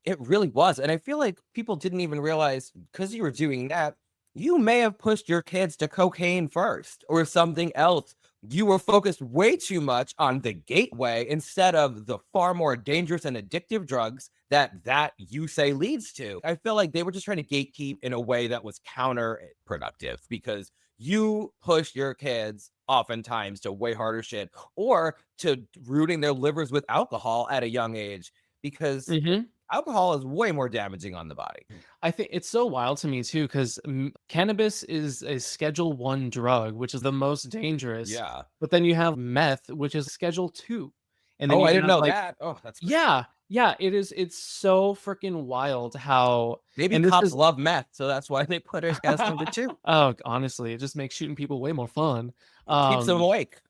It really was. And I feel like people didn't even realize, because you were doing that, you may have pushed your kids to cocaine first or something else. You were focused way too much on the gateway instead of the far more dangerous and addictive drugs that you say leads to. I feel like they were just trying to gatekeep in a way that was counterproductive, because you push your kids oftentimes to way harder shit, or to rooting their livers with alcohol at a young age, because Mhm. alcohol is way more damaging on the body. I think it's so wild to me too, because cannabis is a Schedule 1 drug, which is the most dangerous. Yeah. But then you have meth, which is Schedule 2, and then Oh, you I didn't have know like, that. Oh, that's crazy. yeah, yeah, it is. It's so freaking wild how, Maybe and this cops is. love meth, so that's why they put it as number 2. Oh, honestly, it just makes shooting people way more fun. Keeps them Um, awake.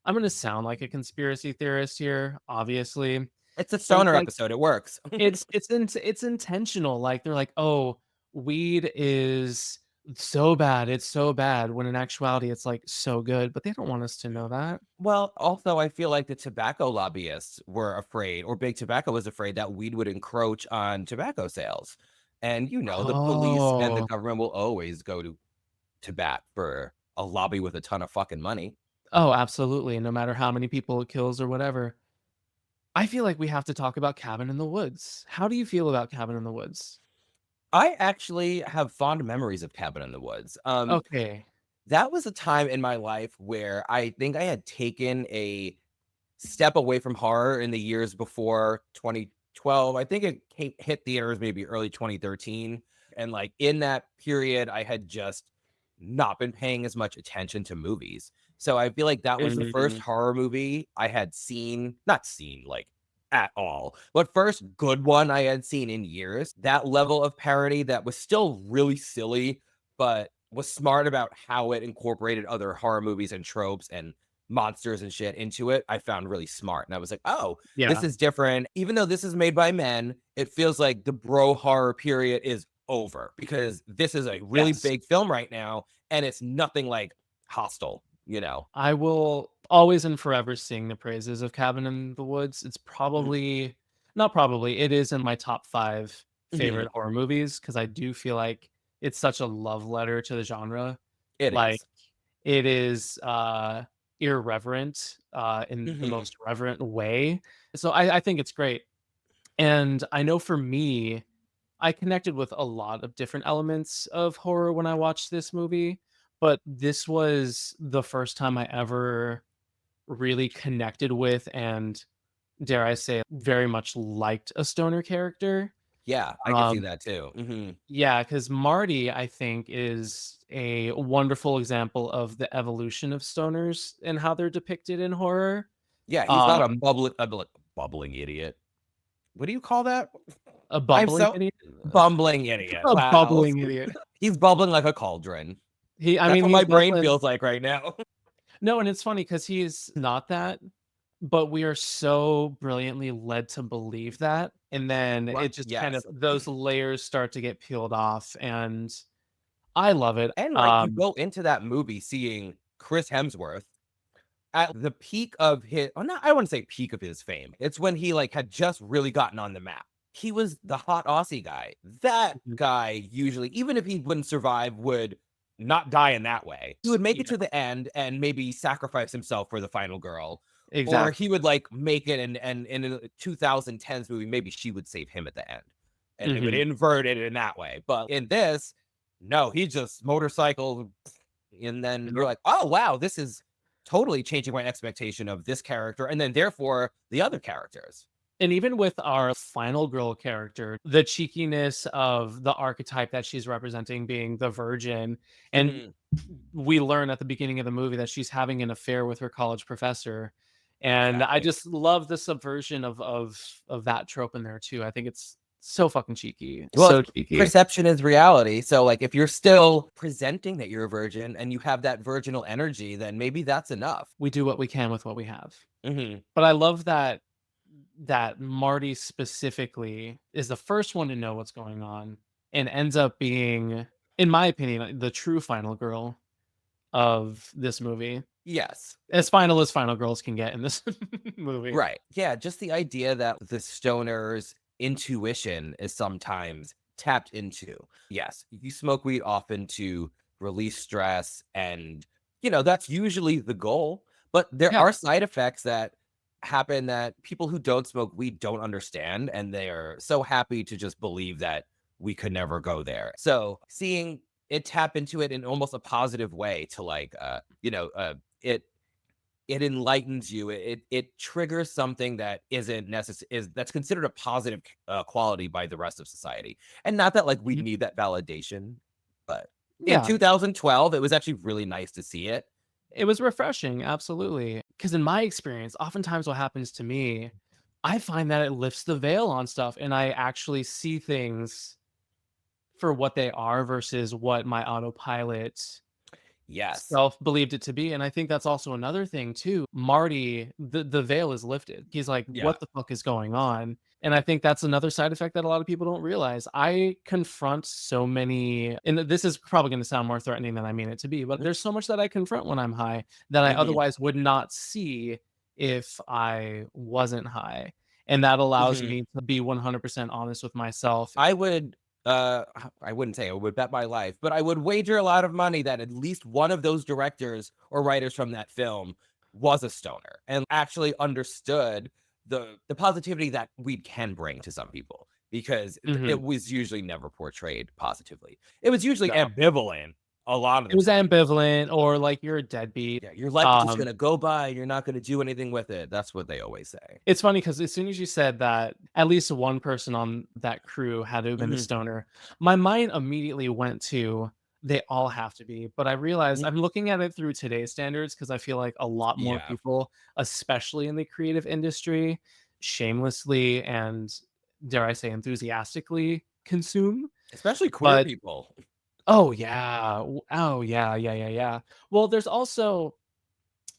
I'm gonna sound like a conspiracy theorist here, obviously, It's a but it's stoner like episode. It works. it's intentional. Like they're like, oh, weed is So bad. It's so bad when in actuality it's like so good, but they don't want us to know that. Well, also, I feel like the tobacco lobbyists were afraid, or Big Tobacco was afraid that weed would encroach on tobacco sales. And, the police and the Oh. government will always go to bat for a lobby with a ton of fucking money. Oh, absolutely. No matter how many people it kills or whatever. I feel like we have to talk about Cabin in the Woods. How do you feel about Cabin in the Woods? I actually have fond memories of Cabin in the Woods. Okay. That was a time in my life where I think I had taken a step away from horror in the years before 2012. I think it hit theaters maybe early 2013. And like in that period, I had just not been paying as much attention to movies. So I feel like that was the first Mhm. horror movie I had seen, not seen like at all, but first good one I had seen in years. That level of parody that was still really silly, but was smart about how it incorporated other horror movies and tropes and monsters and shit into it, I found really smart. And I was like, oh, this Yeah. is different. Even though this is made by men, it feels like the bro horror period is over because this is a really Yes. big film right now. And it's nothing like Hostel. I will always and forever sing the praises of Cabin in the Woods. It's probably not probably, it is in my top 5 Mhm. favorite horror movies because I do feel like it's such a love letter to the genre. It Like, is. it is, irreverent, in the Mhm. most reverent way. So I think it's great. And I know for me, I connected with a lot of different elements of horror when I watched this movie, but this was the first time I ever really connected with and, dare I say, very much liked a stoner character. Yeah, I can see Um, that too. yeah, because Marty, I think, is a wonderful example of the evolution of stoners and how they're depicted in horror. Yeah, he's not a Um, bubbling idiot. What do you call that? a I'm bumbling so idiot. bumbling idiot. A Wow. bubbling idiot. He's bubbling like a cauldron. I That's mean, what my he's brain bubbling. feels like right now. No, and it's funny because he's not that, but we are so brilliantly led to believe that, and then What? it just kind of Yes. those layers start to get peeled off, and I love it. And like you go into that movie seeing Chris Hemsworth at the peak of his, oh, not, I wouldn't say peak of his fame. It's when he like had just really gotten on the map. He was the hot Aussie guy. That Mhm. guy usually, even if he wouldn't survive, would not die in that way. He would make it Yeah, to the end and maybe sacrifice himself for the final girl. Or he exactly. would like make it and in a 2010s movie, maybe she would save him at the end. And it would Mhm. invert it in that way. But in this, no, he just motorcycle and then you're like, oh wow, this is totally changing my expectation of this character and then therefore the other characters. And even with our final girl character, the cheekiness of the archetype that she's representing being the virgin, and Mhm. we learn at the beginning of the movie that she's having an affair with her college professor, and I Exactly. just love the subversion of that trope in there too. I think it's so fucking cheeky, Well, so cheeky. perception is reality. So like if you're still presenting that you're a virgin and you have that virginal energy, then maybe that's enough. We do what we can with what we have. Mhm. But I love that Marty specifically is the first one to know what's going on and ends up being, in my opinion, the true final girl of this movie. Yes. As final as final girls can get in this movie. Right. Yeah, just the idea that the stoner's intuition is sometimes tapped into. Yes, you smoke weed often to release stress, and that's usually the goal. But there Yeah. are side effects that happen that people who don't smoke weed don't understand, and they are so happy to just believe that we could never go there. So seeing it tap into it in almost a positive way to like it enlightens you. It triggers something that isn't necessary is that's considered a positive quality by the rest of society. And not that like we Mhm. need that validation, but in Yeah. 2012 it was actually really nice to see it. It was refreshing, absolutely. Because in my experience, oftentimes what happens to me, I find that it lifts the veil on stuff and I actually see things for what they are versus what my autopilot Yes. self believed it to be, and I think that's also another thing too. Marty, the veil is lifted. He's like, Yeah. "What the fuck is going on?" And I think that's another side effect that a lot of people don't realize. I confront so many, and this is probably going to sound more threatening than I mean it to be, but there's so much that I confront when I'm high that I Mhm. otherwise would not see if I wasn't high. And that allows Mhm. me to be 100% honest with myself. I would I wouldn't say I would bet my life, but I would wager a lot of money that at least one of those directors or writers from that film was a stoner and actually understood the positivity that weed can bring to some people, because Mhm. it was usually never portrayed positively. It was usually No. ambivalent a lot of It the was time. ambivalent, or like you're a deadbeat. Yeah, your life is just Um, gonna go by. You're not gonna do anything with it. That's what they always say. it's funny because as soon as you said that at least one person on that crew had to have been a Mhm. stoner, my mind immediately went to they all have to be. But I realized Mm, I'm looking at it through today's standards because I feel like a lot more yeah, people, especially in the creative industry, shamelessly and dare I say enthusiastically consume. especially queer But people. oh yeah, oh yeah, yeah, yeah, yeah. Well, there's also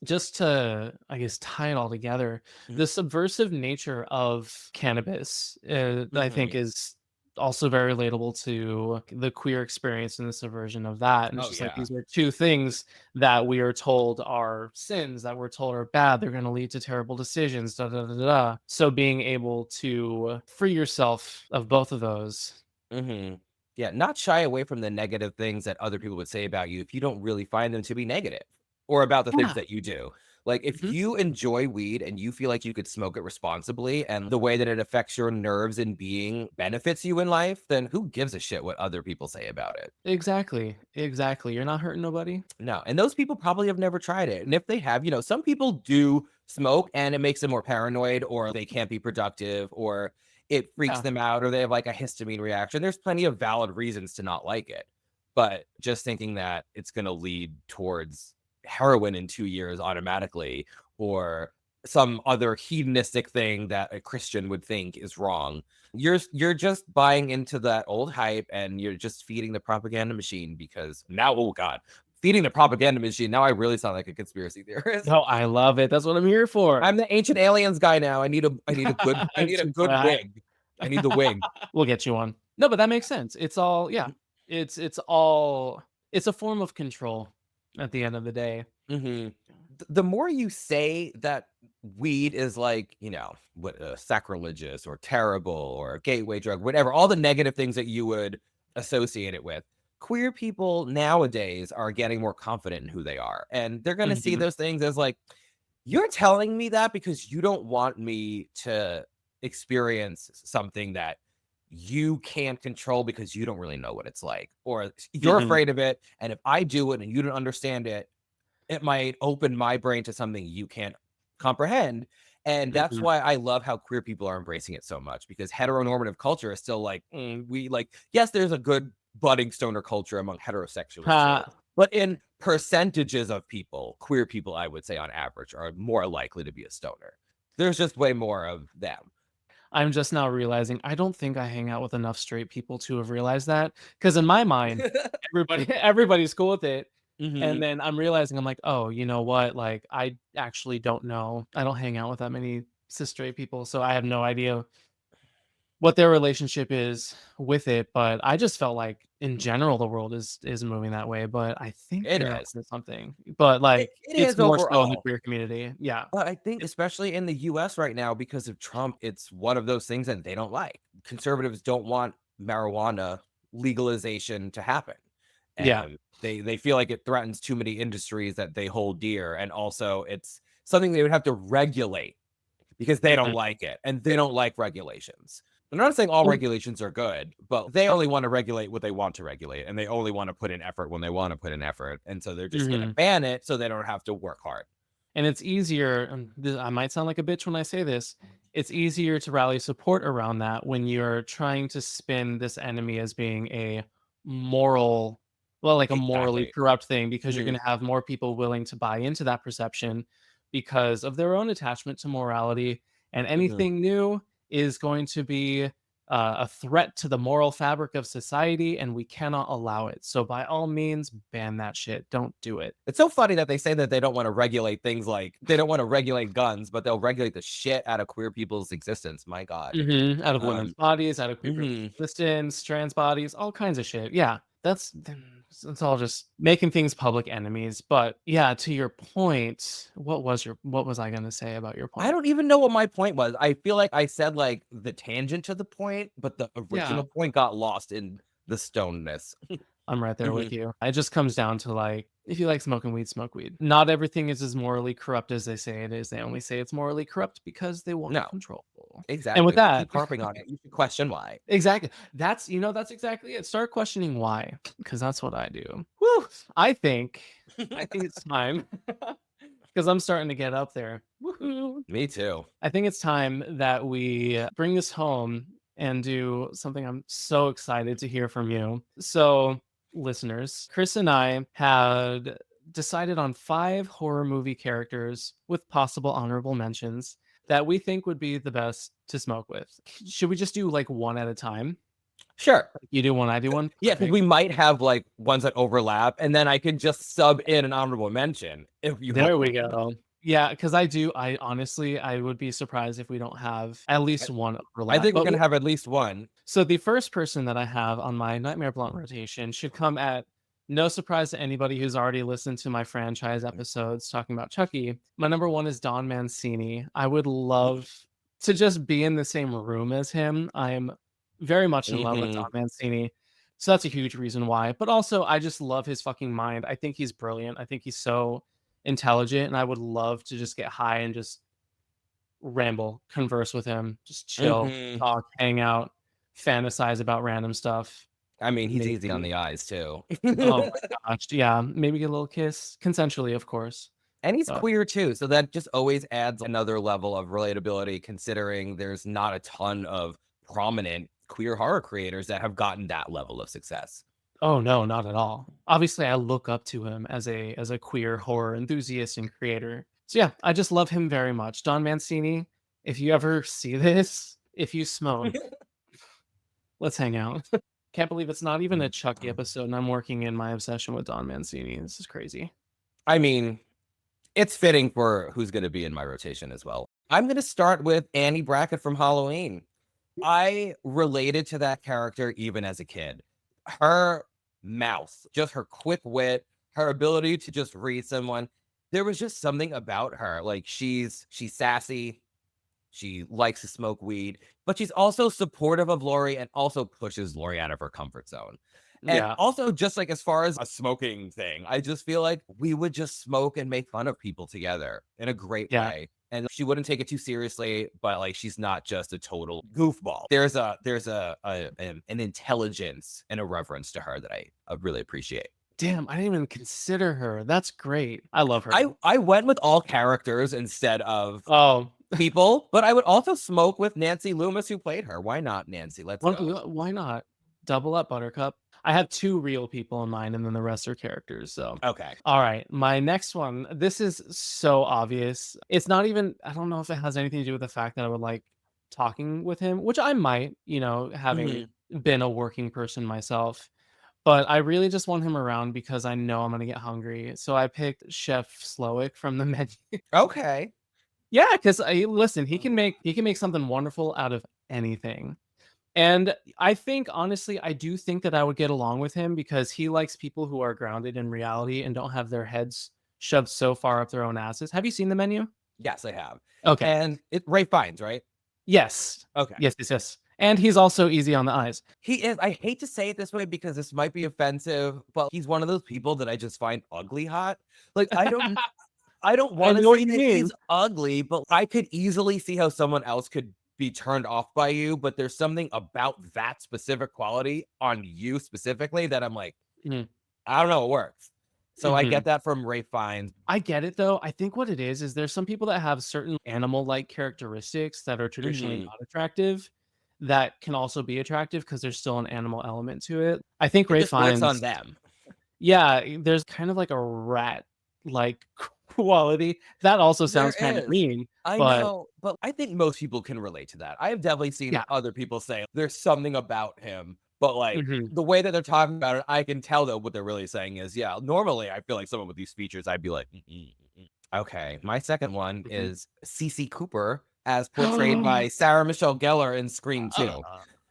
just to, I guess, tie it all together, Mhm. the subversive nature of cannabis, I think, Mhm. is also very relatable to the queer experience and the subversion of that. And it's Oh just like yeah. these are two things that we are told are sins, that we're told are bad. They're going to lead to terrible decisions. Da, da, da, da, da. So being able to free yourself of both of those. Mhm. Yeah, not shy away from the negative things that other people would say about you if you don't really find them to be negative, or about the things Yeah. that you do. Like, if Mhm. you enjoy weed and you feel like you could smoke it responsibly and the way that it affects your nerves and being benefits you in life, then who gives a shit what other people say about it? Exactly. Exactly. You're not hurting nobody. No, and those people probably have never tried it, and if they have, some people do smoke and it makes them more paranoid, or they can't be productive, or it freaks Yeah. them out, or they have, like, a histamine reaction. There's plenty of valid reasons to not like it, but just thinking that it's gonna lead towards heroin in 2 years automatically, or some other hedonistic thing that a Christian would think is wrong, you're just buying into that old hype, and you're just feeding the propaganda machine, because now, oh god, feeding the propaganda machine. Now I really sound like a conspiracy theorist. No, I love it. That's what I'm here for. I'm the ancient aliens guy now. I I'm need a super good high. wig. I need the wig. We'll get you one. No, but that makes sense. It's all yeah. It's all it's a form of control at the end of the day. Mhm. The more you say that weed is like, what, sacrilegious or terrible or a gateway drug, whatever, all the negative things that you would associate it with, queer people nowadays are getting more confident in who they are. And they're going to see Mhm, those things as like, you're telling me that because you don't want me to experience something that you can't control because you don't really know what it's like, or you're mhm, afraid of it. And if I do it and you don't understand it, it might open my brain to something you can't comprehend. And that's mhm. why I love how queer people are embracing it so much, because heteronormative culture is still like, we like, yes, there's a good budding stoner culture among heterosexuals too. Ha, But in percentages of people, queer people, I would say on average, are more likely to be a stoner. There's just way more of them. I'm just now realizing I don't think I hang out with enough straight people to have realized that. Because in my mind, everybody's cool with it. And Hmm. then I'm realizing I'm like, oh, you know what? Like I actually don't know. I don't hang out with that many cis straight people, so I have no idea what their relationship is with it, but I just felt like in general the world is moving that way, but I think It you're is. onto something. But, like, It it's is more so in the overall. queer community. Yeah. But I think especially in the US right now, because of Trump, it's one of those things that they don't like. Conservatives don't want marijuana legalization to happen. Yeah. And they feel like it threatens too many industries that they hold dear. And also it's something they would have to regulate because they don't Mhm. like it and they don't like regulations. I'm not saying all Well, regulations are good, but they only want to regulate what they want to regulate, and they only want to put in effort when they want to put in effort. And so they're just going to mhm. ban it so they don't have to work hard. And it's easier, I might sound like a bitch when I say this, it's easier to rally support around that when you're trying to spin this enemy as being a moral well, like a morally Exactly. corrupt thing because you're Mhm, gonna have more people willing to buy into that perception because of their own attachment to morality, and mhm. anything new is going to be a threat to the moral fabric of society, and we cannot allow it. So by all means, ban that shit. Don't do it. It's so funny that they say that they don't want to regulate things like they don't want to regulate guns, but they'll regulate the shit out of queer people's existence. My God. Out of women's bodies, out of queer people's existence, trans bodies, all kinds of shit. Yeah, that's all just making things public enemies. But yeah, to your point, what was I gonna say about your point? I don't even know what my point was. I feel like I said like the tangent to the point, but the original point got lost in the stoneness. I'm right there with you. It just comes down to like, if you like smoking weed, smoke weed. Not everything is as morally corrupt as they say it is. They only say it's morally corrupt because they want control. Exactly. And with that, keep harping on it. You should question why. Exactly. That's exactly it. Start questioning why, because that's what I do. Woo! I think it's time because I'm starting to get up there. Woohoo! Me too. I think it's time that we bring this home and do something I'm so excited to hear from you. So, listeners, Chris and I had decided on 5 horror movie characters with possible honorable mentions that we think would be the best to smoke with. Should we just do like one at a time? Sure. You do one, I do one? Yeah, because we might have like ones that overlap, and then I can just sub in an honorable mention if you There we go. Yeah, because I honestly, I would be surprised if we don't have at least one overlap. I think we're going to have at least one. So the first person that I have on my Nightmare Blunt rotation should come at no surprise to anybody who's already listened to my franchise episodes talking about Chucky. My number 1 is Don Mancini. I would love to just be in the same room as him. I am very much in love with Don Mancini. So that's a huge reason why. But also, I just love his fucking mind. I think he's brilliant. I think he's so intelligent, and I would love to just get high and just ramble, converse with him, just chill, talk, hang out, fantasize about random stuff. I mean, he's easy on the eyes too. Oh my gosh, yeah, maybe get a little kiss, consensually, of course. And he's queer too, so that just always adds another level of relatability, considering there's not a ton of prominent queer horror creators that have gotten that level of success. Oh no, not at all. Obviously, I look up to him as a queer horror enthusiast and creator. So yeah, I just love him very much. Don Mancini, if you ever see this, if you smoke, let's hang out. Can't believe it's not even a Chucky episode, and I'm working in my obsession with Don Mancini. This is crazy. I mean, it's fitting for who's going to be in my rotation as well. I'm going to start with Annie Brackett from Halloween. I related to that character even as a kid. Her mouth, just her quick wit, her ability to just read someone. There was just something about her. Like she's sassy. She likes to smoke weed, but she's also supportive of Lori and also pushes Lori out of her comfort zone. And also, just like as far as a smoking thing, I just feel like we would just smoke and make fun of people together in a great way. And she wouldn't take it too seriously, but like she's not just a total goofball. There's an intelligence and a reverence to her that I really appreciate. Damn, I didn't even consider her. That's great. I love her. I went with all characters instead of people, but I would also smoke with Nancy Loomis, who played her. Why not, Nancy? Let's go. Why not? Double up, Buttercup. I have 2 real people in mind, and then the rest are characters. So okay. All right. My next one. This is so obvious. It's not even. I don't know if it has anything to do with the fact that I would like talking with him, which I might. Having been a working person myself. But I really just want him around because I know I'm gonna get hungry. So I picked Chef Slowick from the menu. Okay. Yeah, because listen, he can make something wonderful out of anything. And I think honestly, I do think that I would get along with him because he likes people who are grounded in reality and don't have their heads shoved so far up their own asses. Have you seen the menu? Yes, I have. Okay. And it's Ray Fiennes, right? Yes. Okay. Yes. And he's also easy on the eyes. He is. I hate to say it this way because this might be offensive, but he's one of those people that I just find ugly hot. Like I don't want to say that he's ugly, but I could easily see how someone else could be turned off by you. But there's something about that specific quality on you specifically that I'm like, I don't know, it works. So I get that from Ray Fiennes. I get it though. I think what it is there's some people that have certain animal-like characteristics that are traditionally not attractive that can also be attractive because there's still an animal element to it. I think Ray Fiennes on them. Yeah, there's kind of like a rat like quality. That also There sounds kind of is. mean, I but know, but I think most people can relate to that. I have definitely seen yeah. other people say there's something about him, but like Mhm. the way that they're talking about it, I can tell that what they're really saying is, yeah, normally I feel like someone with these features, I'd be like, okay. My second one Mhm. is Cece Cooper as portrayed by Sarah Michelle Gellar in Scream 2.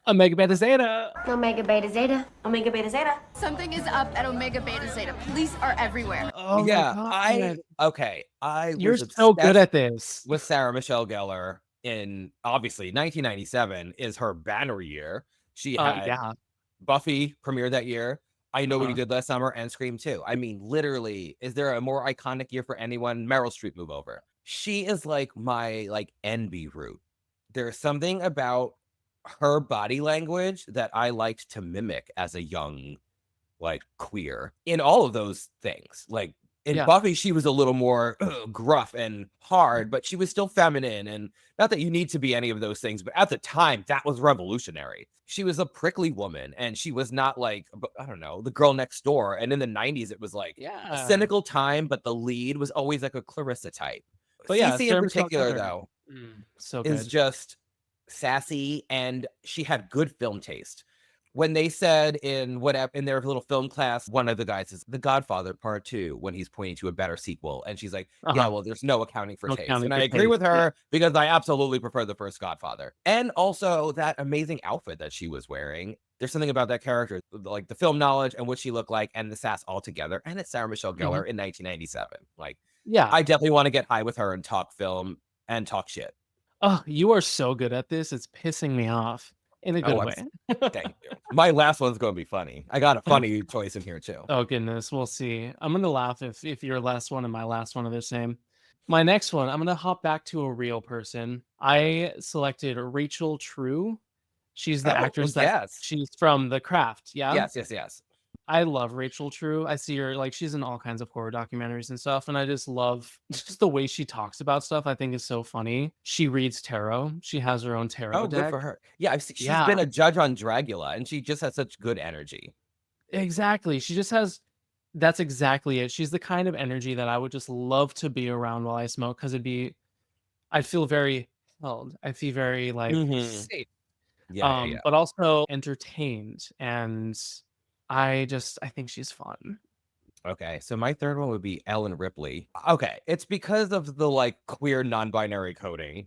Omega Beta Zeta. Omega Beta Zeta. Omega Beta Zeta. Something is up at Omega Beta Zeta. Police are everywhere. Oh my Yeah, god. I You're was so good obsessed at this. with Sarah Michelle Gellar in obviously 1997 is her banner year. She had Yeah. Buffy premiered that year. I Know What You Uh-huh. Did Last Summer and Scream 2. I mean, literally, is there a more iconic year for anyone? Meryl Streep move over. She is like my like envy root. There's something about her body language that I liked to mimic as a young like queer in all of those things. Like in Yeah. Buffy, she was a little more gruff and hard, but she was still feminine. And not that you need to be any of those things, but at the time, that was revolutionary. She was a prickly woman and she was not like, I don't know, the girl next door. And in the 90s, it was like a Yeah. cynical time, but the lead was always like a Clarissa type. But yeah, Cece in Sarah Michelle particular, Gellar. though, So is good. just sassy and she had good film taste. When they said in their little film class, one of the guys is The Godfather Part 2 when he's pointing to a better sequel. And she's like, yeah, well, there's no accounting for No taste. accounting And for I agree with taste, yeah. her because I absolutely prefer the first Godfather. And also that amazing outfit that she was wearing. There's something about that character, like the film knowledge and what she looked like and the sass all together. And it's Sarah Michelle Gellar in 1997. Like, Yeah. I definitely want to get high with her and talk film and talk shit. Oh, you are so good at this. It's pissing me off in a good way. Thank you. My last one's going to be funny. I got a funny choice in here too. Oh goodness, we'll see. I'm gonna laugh if your last one and my last one are the same. My next one, I'm gonna hop back to a real person. I selected Rachel True. She's the actress that yes. she's from The Craft. Yeah. Yes. I love Rachel True. I see her like she's in all kinds of horror documentaries and stuff, and I just love just the way she talks about stuff. I think is so funny. She reads tarot. She has her own tarot Oh, good deck. for her. Yeah, she's Yeah. been a judge on Dragula, and she just has such good energy. Exactly. She just has that's exactly it. She's the kind of energy that I would just love to be around while I smoke because I'd feel very held. I feel very like safe. Yeah. But also entertained. And I think she's fun. Okay, so my third one would be Ellen Ripley. Okay, it's because of the like queer non-binary coding.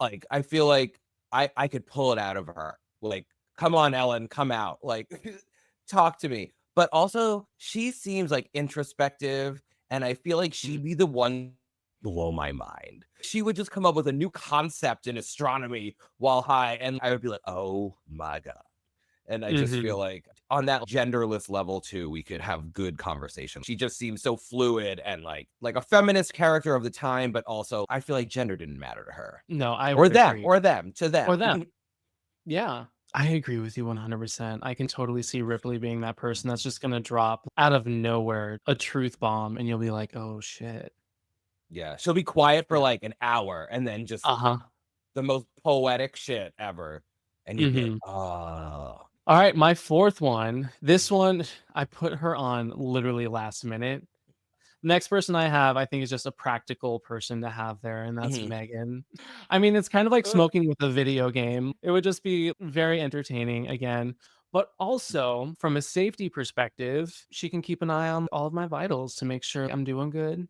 Like I feel like I could pull it out of her. Like, come on, Ellen, come out. Like, talk to me. But also, she seems like introspective, and I feel like she'd be the one blow my mind. She would just come up with a new concept in astronomy while high, and I would be like, oh my God. And I just feel like on that genderless level too, we could have good conversation. She just seems so fluid and like a feminist character of the time, but also I feel like gender didn't matter to her. No, I Or would them, agree. or them, to them. Or them. Yeah. I agree with you 100%. I can totally see Ripley being that person that's just gonna drop out of nowhere a truth bomb, and you'll be like, "Oh shit." Yeah, she'll be quiet for like an hour, and then just the most poetic shit ever, and you'd be like, oh. All right, my fourth one. This one, I put her on literally last minute. Next person I have, I think is just a practical person to have there, and that's Megan. I mean, it's kind of like smoking with a video game. It would just be very entertaining again. But also, from a safety perspective, she can keep an eye on all of my vitals to make sure I'm doing good.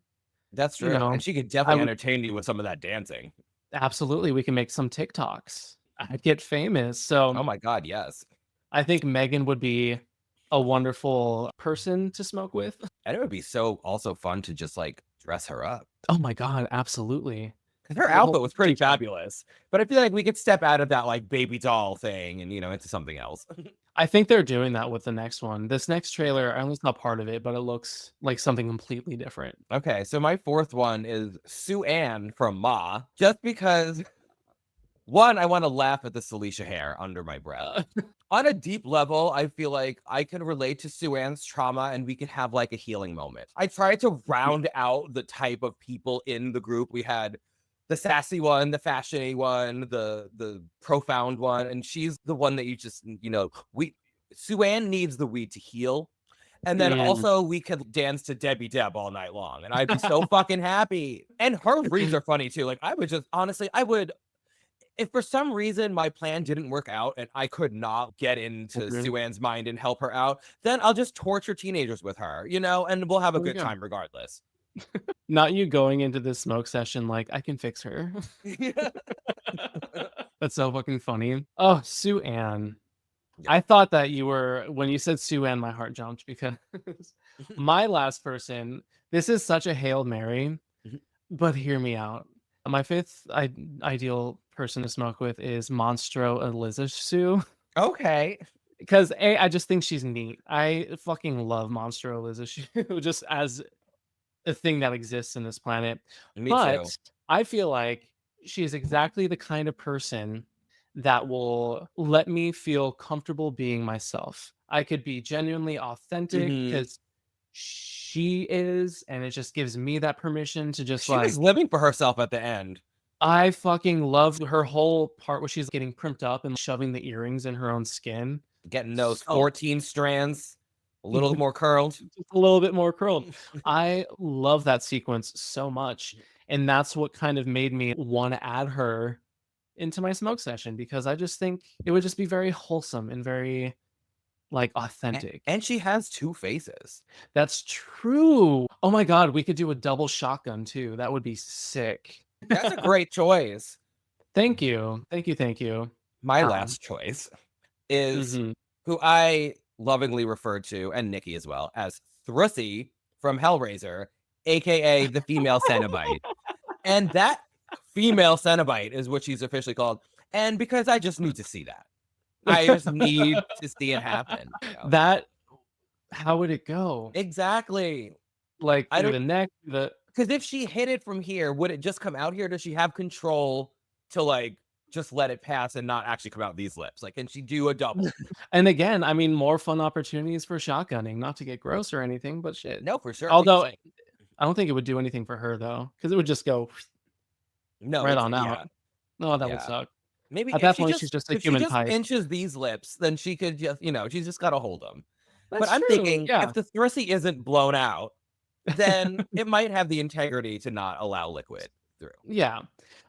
That's true. And she could definitely entertain you with some of that dancing. Absolutely. We can make some TikToks. I'd get famous. So, oh my God, yes. I think Megan would be a wonderful person to smoke with. And it would be so also fun to just like dress her up. Oh my God, absolutely. Because her outfit was pretty fabulous. But I feel like we could step out of that like baby doll thing and, into something else. I think they're doing that with the next one. This next trailer, I only saw part of it, but it looks like something completely different. Okay, so my fourth one is Sue Ann from Ma. Just because, one, I want to laugh at the Celicia hair under my breath. On a deep level, I feel like I can relate to Sue Ann's trauma and we could have like a healing moment. I tried to round out the type of people in the group. We had the sassy one, the fashiony one, the profound one, and she's the one that you just, Sue Ann needs the weed to heal, And then Yeah. also we could dance to Debbie Deb all night long, and I'd be so fucking happy. And her reads are funny too. Like I would just honestly, if for some reason my plan didn't work out and I could not get into Mhm. Sue Ann's mind and help her out, then I'll just torture teenagers with her, and we'll have a There you good go. time regardless. Not you going into this smoke session like, I can fix her. That's so fucking funny. Oh, Sue Ann. Yeah. I thought that when you said Sue Ann, my heart jumped because my last person, this is such a Hail Mary, Mhm. but hear me out. My fifth ideal person to smoke with is Monstro Eliza Sue. Okay. Because I just think she's neat. I fucking love Monstro Eliza Sue just as a thing that exists in this planet. Me But too. I feel like she is exactly the kind of person that will let me feel comfortable being myself. I could be genuinely authentic Mhm. because she is, and it just gives me that permission to just She was like, living for herself at the end. I fucking love her whole part where she's getting primped up and shoving the earrings in her own skin. Getting those So 14 strands a little more curled. just a little bit more curled. I love that sequence so much. And that's what kind of made me want to add her into my smoke session because I just think it would just be very wholesome and very like authentic. And she has two faces. That's true. Oh my God, we could do a double shotgun too. That would be sick. That's a great choice. Thank you. Thank you. Thank you. My Um, last choice is mhm. who I lovingly refer to, and Nikki as well, as Thrusy from Hellraiser, aka the female Cenobite. And that female Cenobite is what she's officially called. And because I just need to see that. I just need to see it happen. That, how would it go? Exactly. Like I through don't the neck, because if she hit it from here, would it just come out here? Does she have control to like just let it pass and not actually come out these lips? Like, can she do a double? and again, I mean, more fun opportunities for shotgunning, not to get gross or anything, but shit. No, for sure. Although I don't think it would do anything for her though, because it would just go No, right it's on out. yeah. Oh, that would Yeah. suck. Maybe At if that she point, just she's just a if she human just pipe. pinches these lips, then she could just, she's just got to hold them. That's But I'm true. thinking Yeah. if the Thrusy isn't blown out, then it might have the integrity to not allow liquid through. Yeah.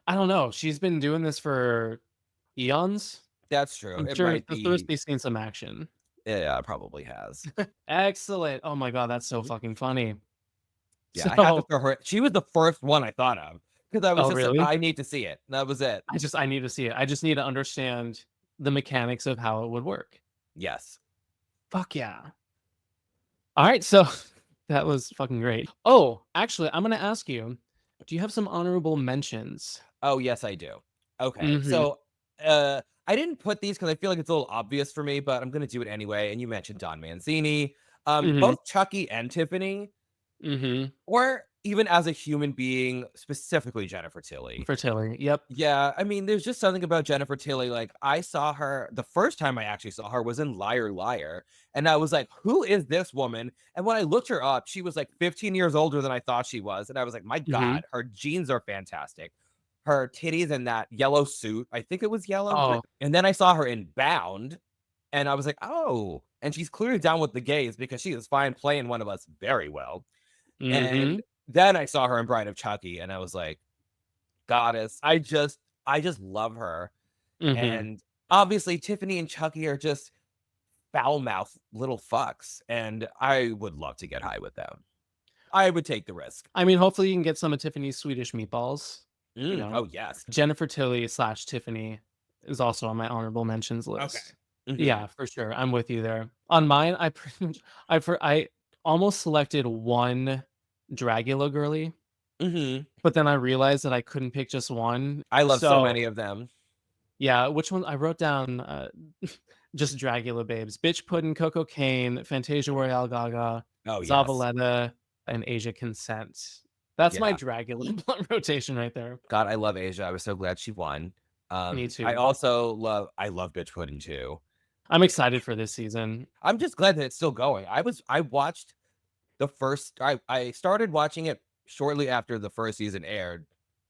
I don't know. She's been doing this for eons. That's true. I'm It sure might the be. Thirsty's seen some action. Yeah, it probably has. Excellent. Oh my God, that's so Mhm. fucking funny. Yeah, I have to So, throw her. She was the first one I thought of because I was oh just like, really? I need to see it. That was it. I need to see it. I just need to understand the mechanics of how it would work. Yes. Fuck yeah. All right, so that was fucking great. Oh, actually, I'm gonna ask you, do you have some honorable mentions? Oh, yes, I do. Okay. Mhm. So, I didn't put these because I feel like it's a little obvious for me, but I'm gonna do it anyway. And you mentioned Don Mancini, Mhm. both Chucky and Tiffany, Mhm. or even as a human being, specifically Jennifer Tilly. Fertility. Yep. Yeah, I mean, there's just something about Jennifer Tilly. Like, I saw her the first time I actually saw her was in Liar Liar, and I was like, "Who is this woman?" And when I looked her up, she was like 15 years older than I thought she was, and I was like, "My Mhm. God, her jeans are fantastic. Her titties in that yellow suit, I think it was yellow." Oh. And then I saw her in Bound, and I was like, "Oh," and she's clearly down with the gays because she is fine playing one of us very well. Mhm. And then I saw her in Bride of Chucky, and I was like, goddess. I just love her. Mhm. And obviously Tiffany and Chucky are just foul mouth little fucks. And I would love to get high with them. I would take the risk. I mean, hopefully you can get some of Tiffany's Swedish meatballs. You know, Oh yes. Jennifer Tilly / Tiffany is also on my honorable mentions list. Mhm. Yeah, for sure. I'm with you there. On mine, I pretty much I almost selected one Dragula girly, Mhm. but then I realized that I couldn't pick just one. I love so many of them. Yeah, which one? I wrote down just Dragula babes. Bitch Puddin', Coco Kane, Fantasia Royale Gaga, Oh yes. Zavaleta, and Asia Consent. That's my Yeah. Dragula blunt rotation right there. God, I love Asia. I was so glad she won. Me too. I also love Bitch Pudding too. I'm excited for this season. I'm just glad that it's still going. I watched the first I started watching it shortly after the first season aired.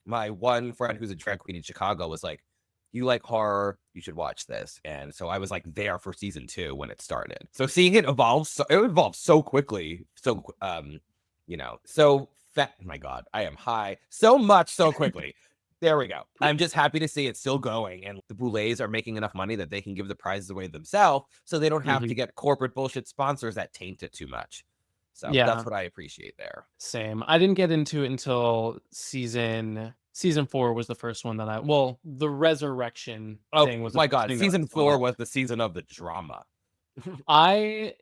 My one friend who's a drag queen in Chicago was like, you like horror, you should watch this. And so I was like there for season 2 when it started. So seeing it evolve, it evolved so quickly. So, my God, I am high so much so quickly. There we go. I'm just happy to see it's still going, and the Boulets are making enough money that they can give the prizes away themselves, so they don't have to get corporate bullshit sponsors that taint it too much. So that's what I appreciate there. Same. I didn't get into it until season 4 was the first one that the resurrection thing was. Oh my God, season 4 was the season of the drama.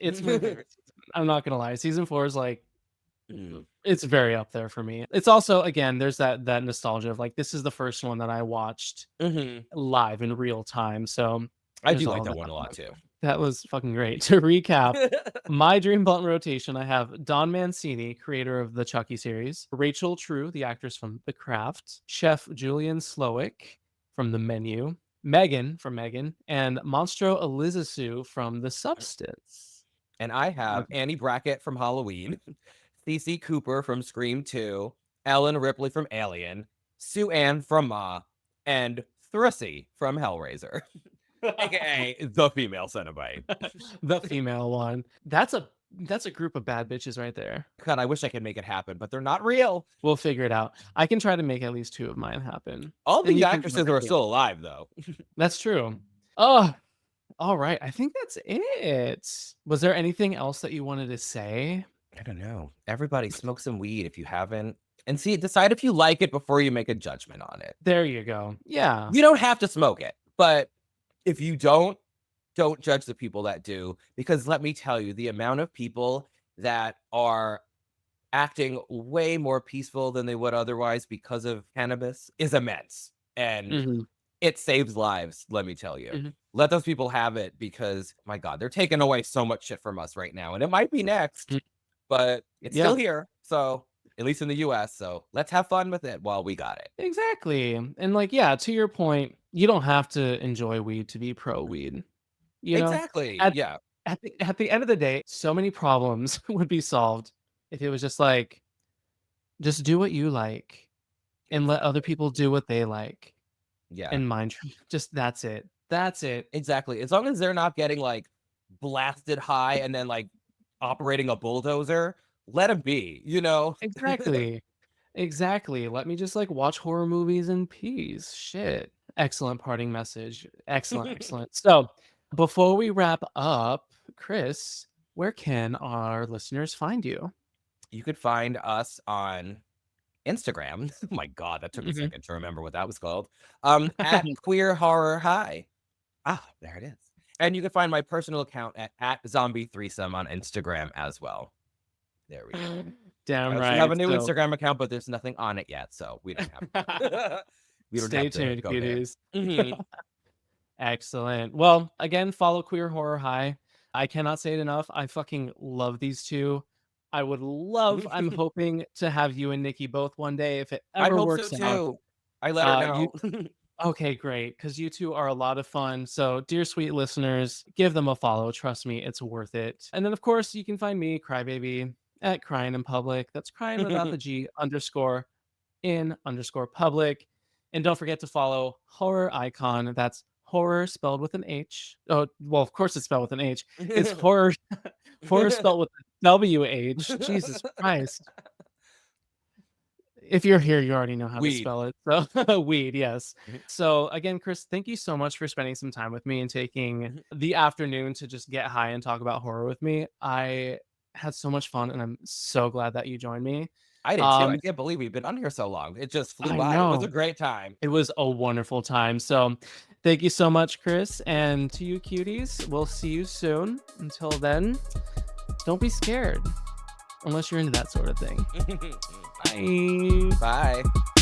It's my favorite season. I'm not gonna lie. Season 4 is like, it's very up there for me. It's also, again, there's that nostalgia of like, this is the first one that I watched live in real time. So I do like that one a lot too. That was fucking great. To recap, my Dream Blunt rotation, I have Don Mancini, creator of the Chucky series, Rachel True, the actress from The Craft, Chef Julian Slowick from The Menu, Megan from Megan, and Monstro Elizasu from The Substance. And I have Annie Brackett from Halloween, Cece Cooper from Scream 2, Ellen Ripley from Alien, Sue Ann from Ma, and Thrussie from Hellraiser. AKA the female Cenobite. The female one. That's a group of bad bitches right there. God, I wish I could make it happen, but they're not real. We'll figure it out. I can try to make at least 2 of mine happen. All the actresses are still alive, though. That's true. Oh, all right. I think that's it. Was there anything else that you wanted to say? I don't know. Everybody smoke some weed if you haven't. And decide if you like it before you make a judgment on it. There you go. Yeah. You don't have to smoke it, but if you don't judge the people that do, because let me tell you, the amount of people that are acting way more peaceful than they would otherwise because of cannabis is immense. And it saves lives, let me tell you. Let those people have it, because, my God, they're taking away so much shit from us right now. And it might be next, but it's still here. So, at least in the US. So let's have fun with it while we got it. Exactly. And like, yeah, to your point, you don't have to enjoy weed to be pro weed. You know? Exactly. At the end of the day, so many problems would be solved if it was just like, just do what you like and let other people do what they like. Yeah. And mind, just that's it. That's it. Exactly. As long as they're not getting like blasted high and then like operating a bulldozer, let them be, you know? Exactly. Exactly. Let me just like watch horror movies in peace. Shit. Excellent parting message. Excellent. Excellent. So before we wrap up, Chris, where can our listeners find you? You could find us on Instagram. Oh my God, that took a second to remember what that was called. At Queer Horror High. Ah, there it is. And you can find my personal account at Zombie Threesome on Instagram as well. There we go. Damn I right. have a new Instagram account, but there's nothing on it yet, so we don't have. Stay tuned, cuties. Excellent. Well, again, follow Queer Horror High. I cannot say it enough. I fucking love these two. I would love, I'm hoping to have you and Nickey both one day if it ever works out. Too. I let her know. Okay, great. Because you two are a lot of fun. So, dear sweet listeners, give them a follow. Trust me, it's worth it. And then, of course, you can find me, CryBaby, at Crying in Public. That's crying without the G _in_ public. And don't forget to follow Horror Icon. That's horror spelled with an H. Oh, well, of course it's spelled with an H. It's horror spelled with a WH. Jesus Christ. If you're here, you already know how to spell it. So weed, yes. So again, Chris, thank you so much for spending some time with me and taking the afternoon to just get high and talk about horror with me. I had so much fun, and I'm so glad that you joined me. I did too. I can't believe we've been on here so long. It just flew by. It was a great time. It was a wonderful time. So thank you so much, Chris. And to you cuties, we'll see you soon. Until then, don't be scared. Unless you're into that sort of thing. Bye. Bye.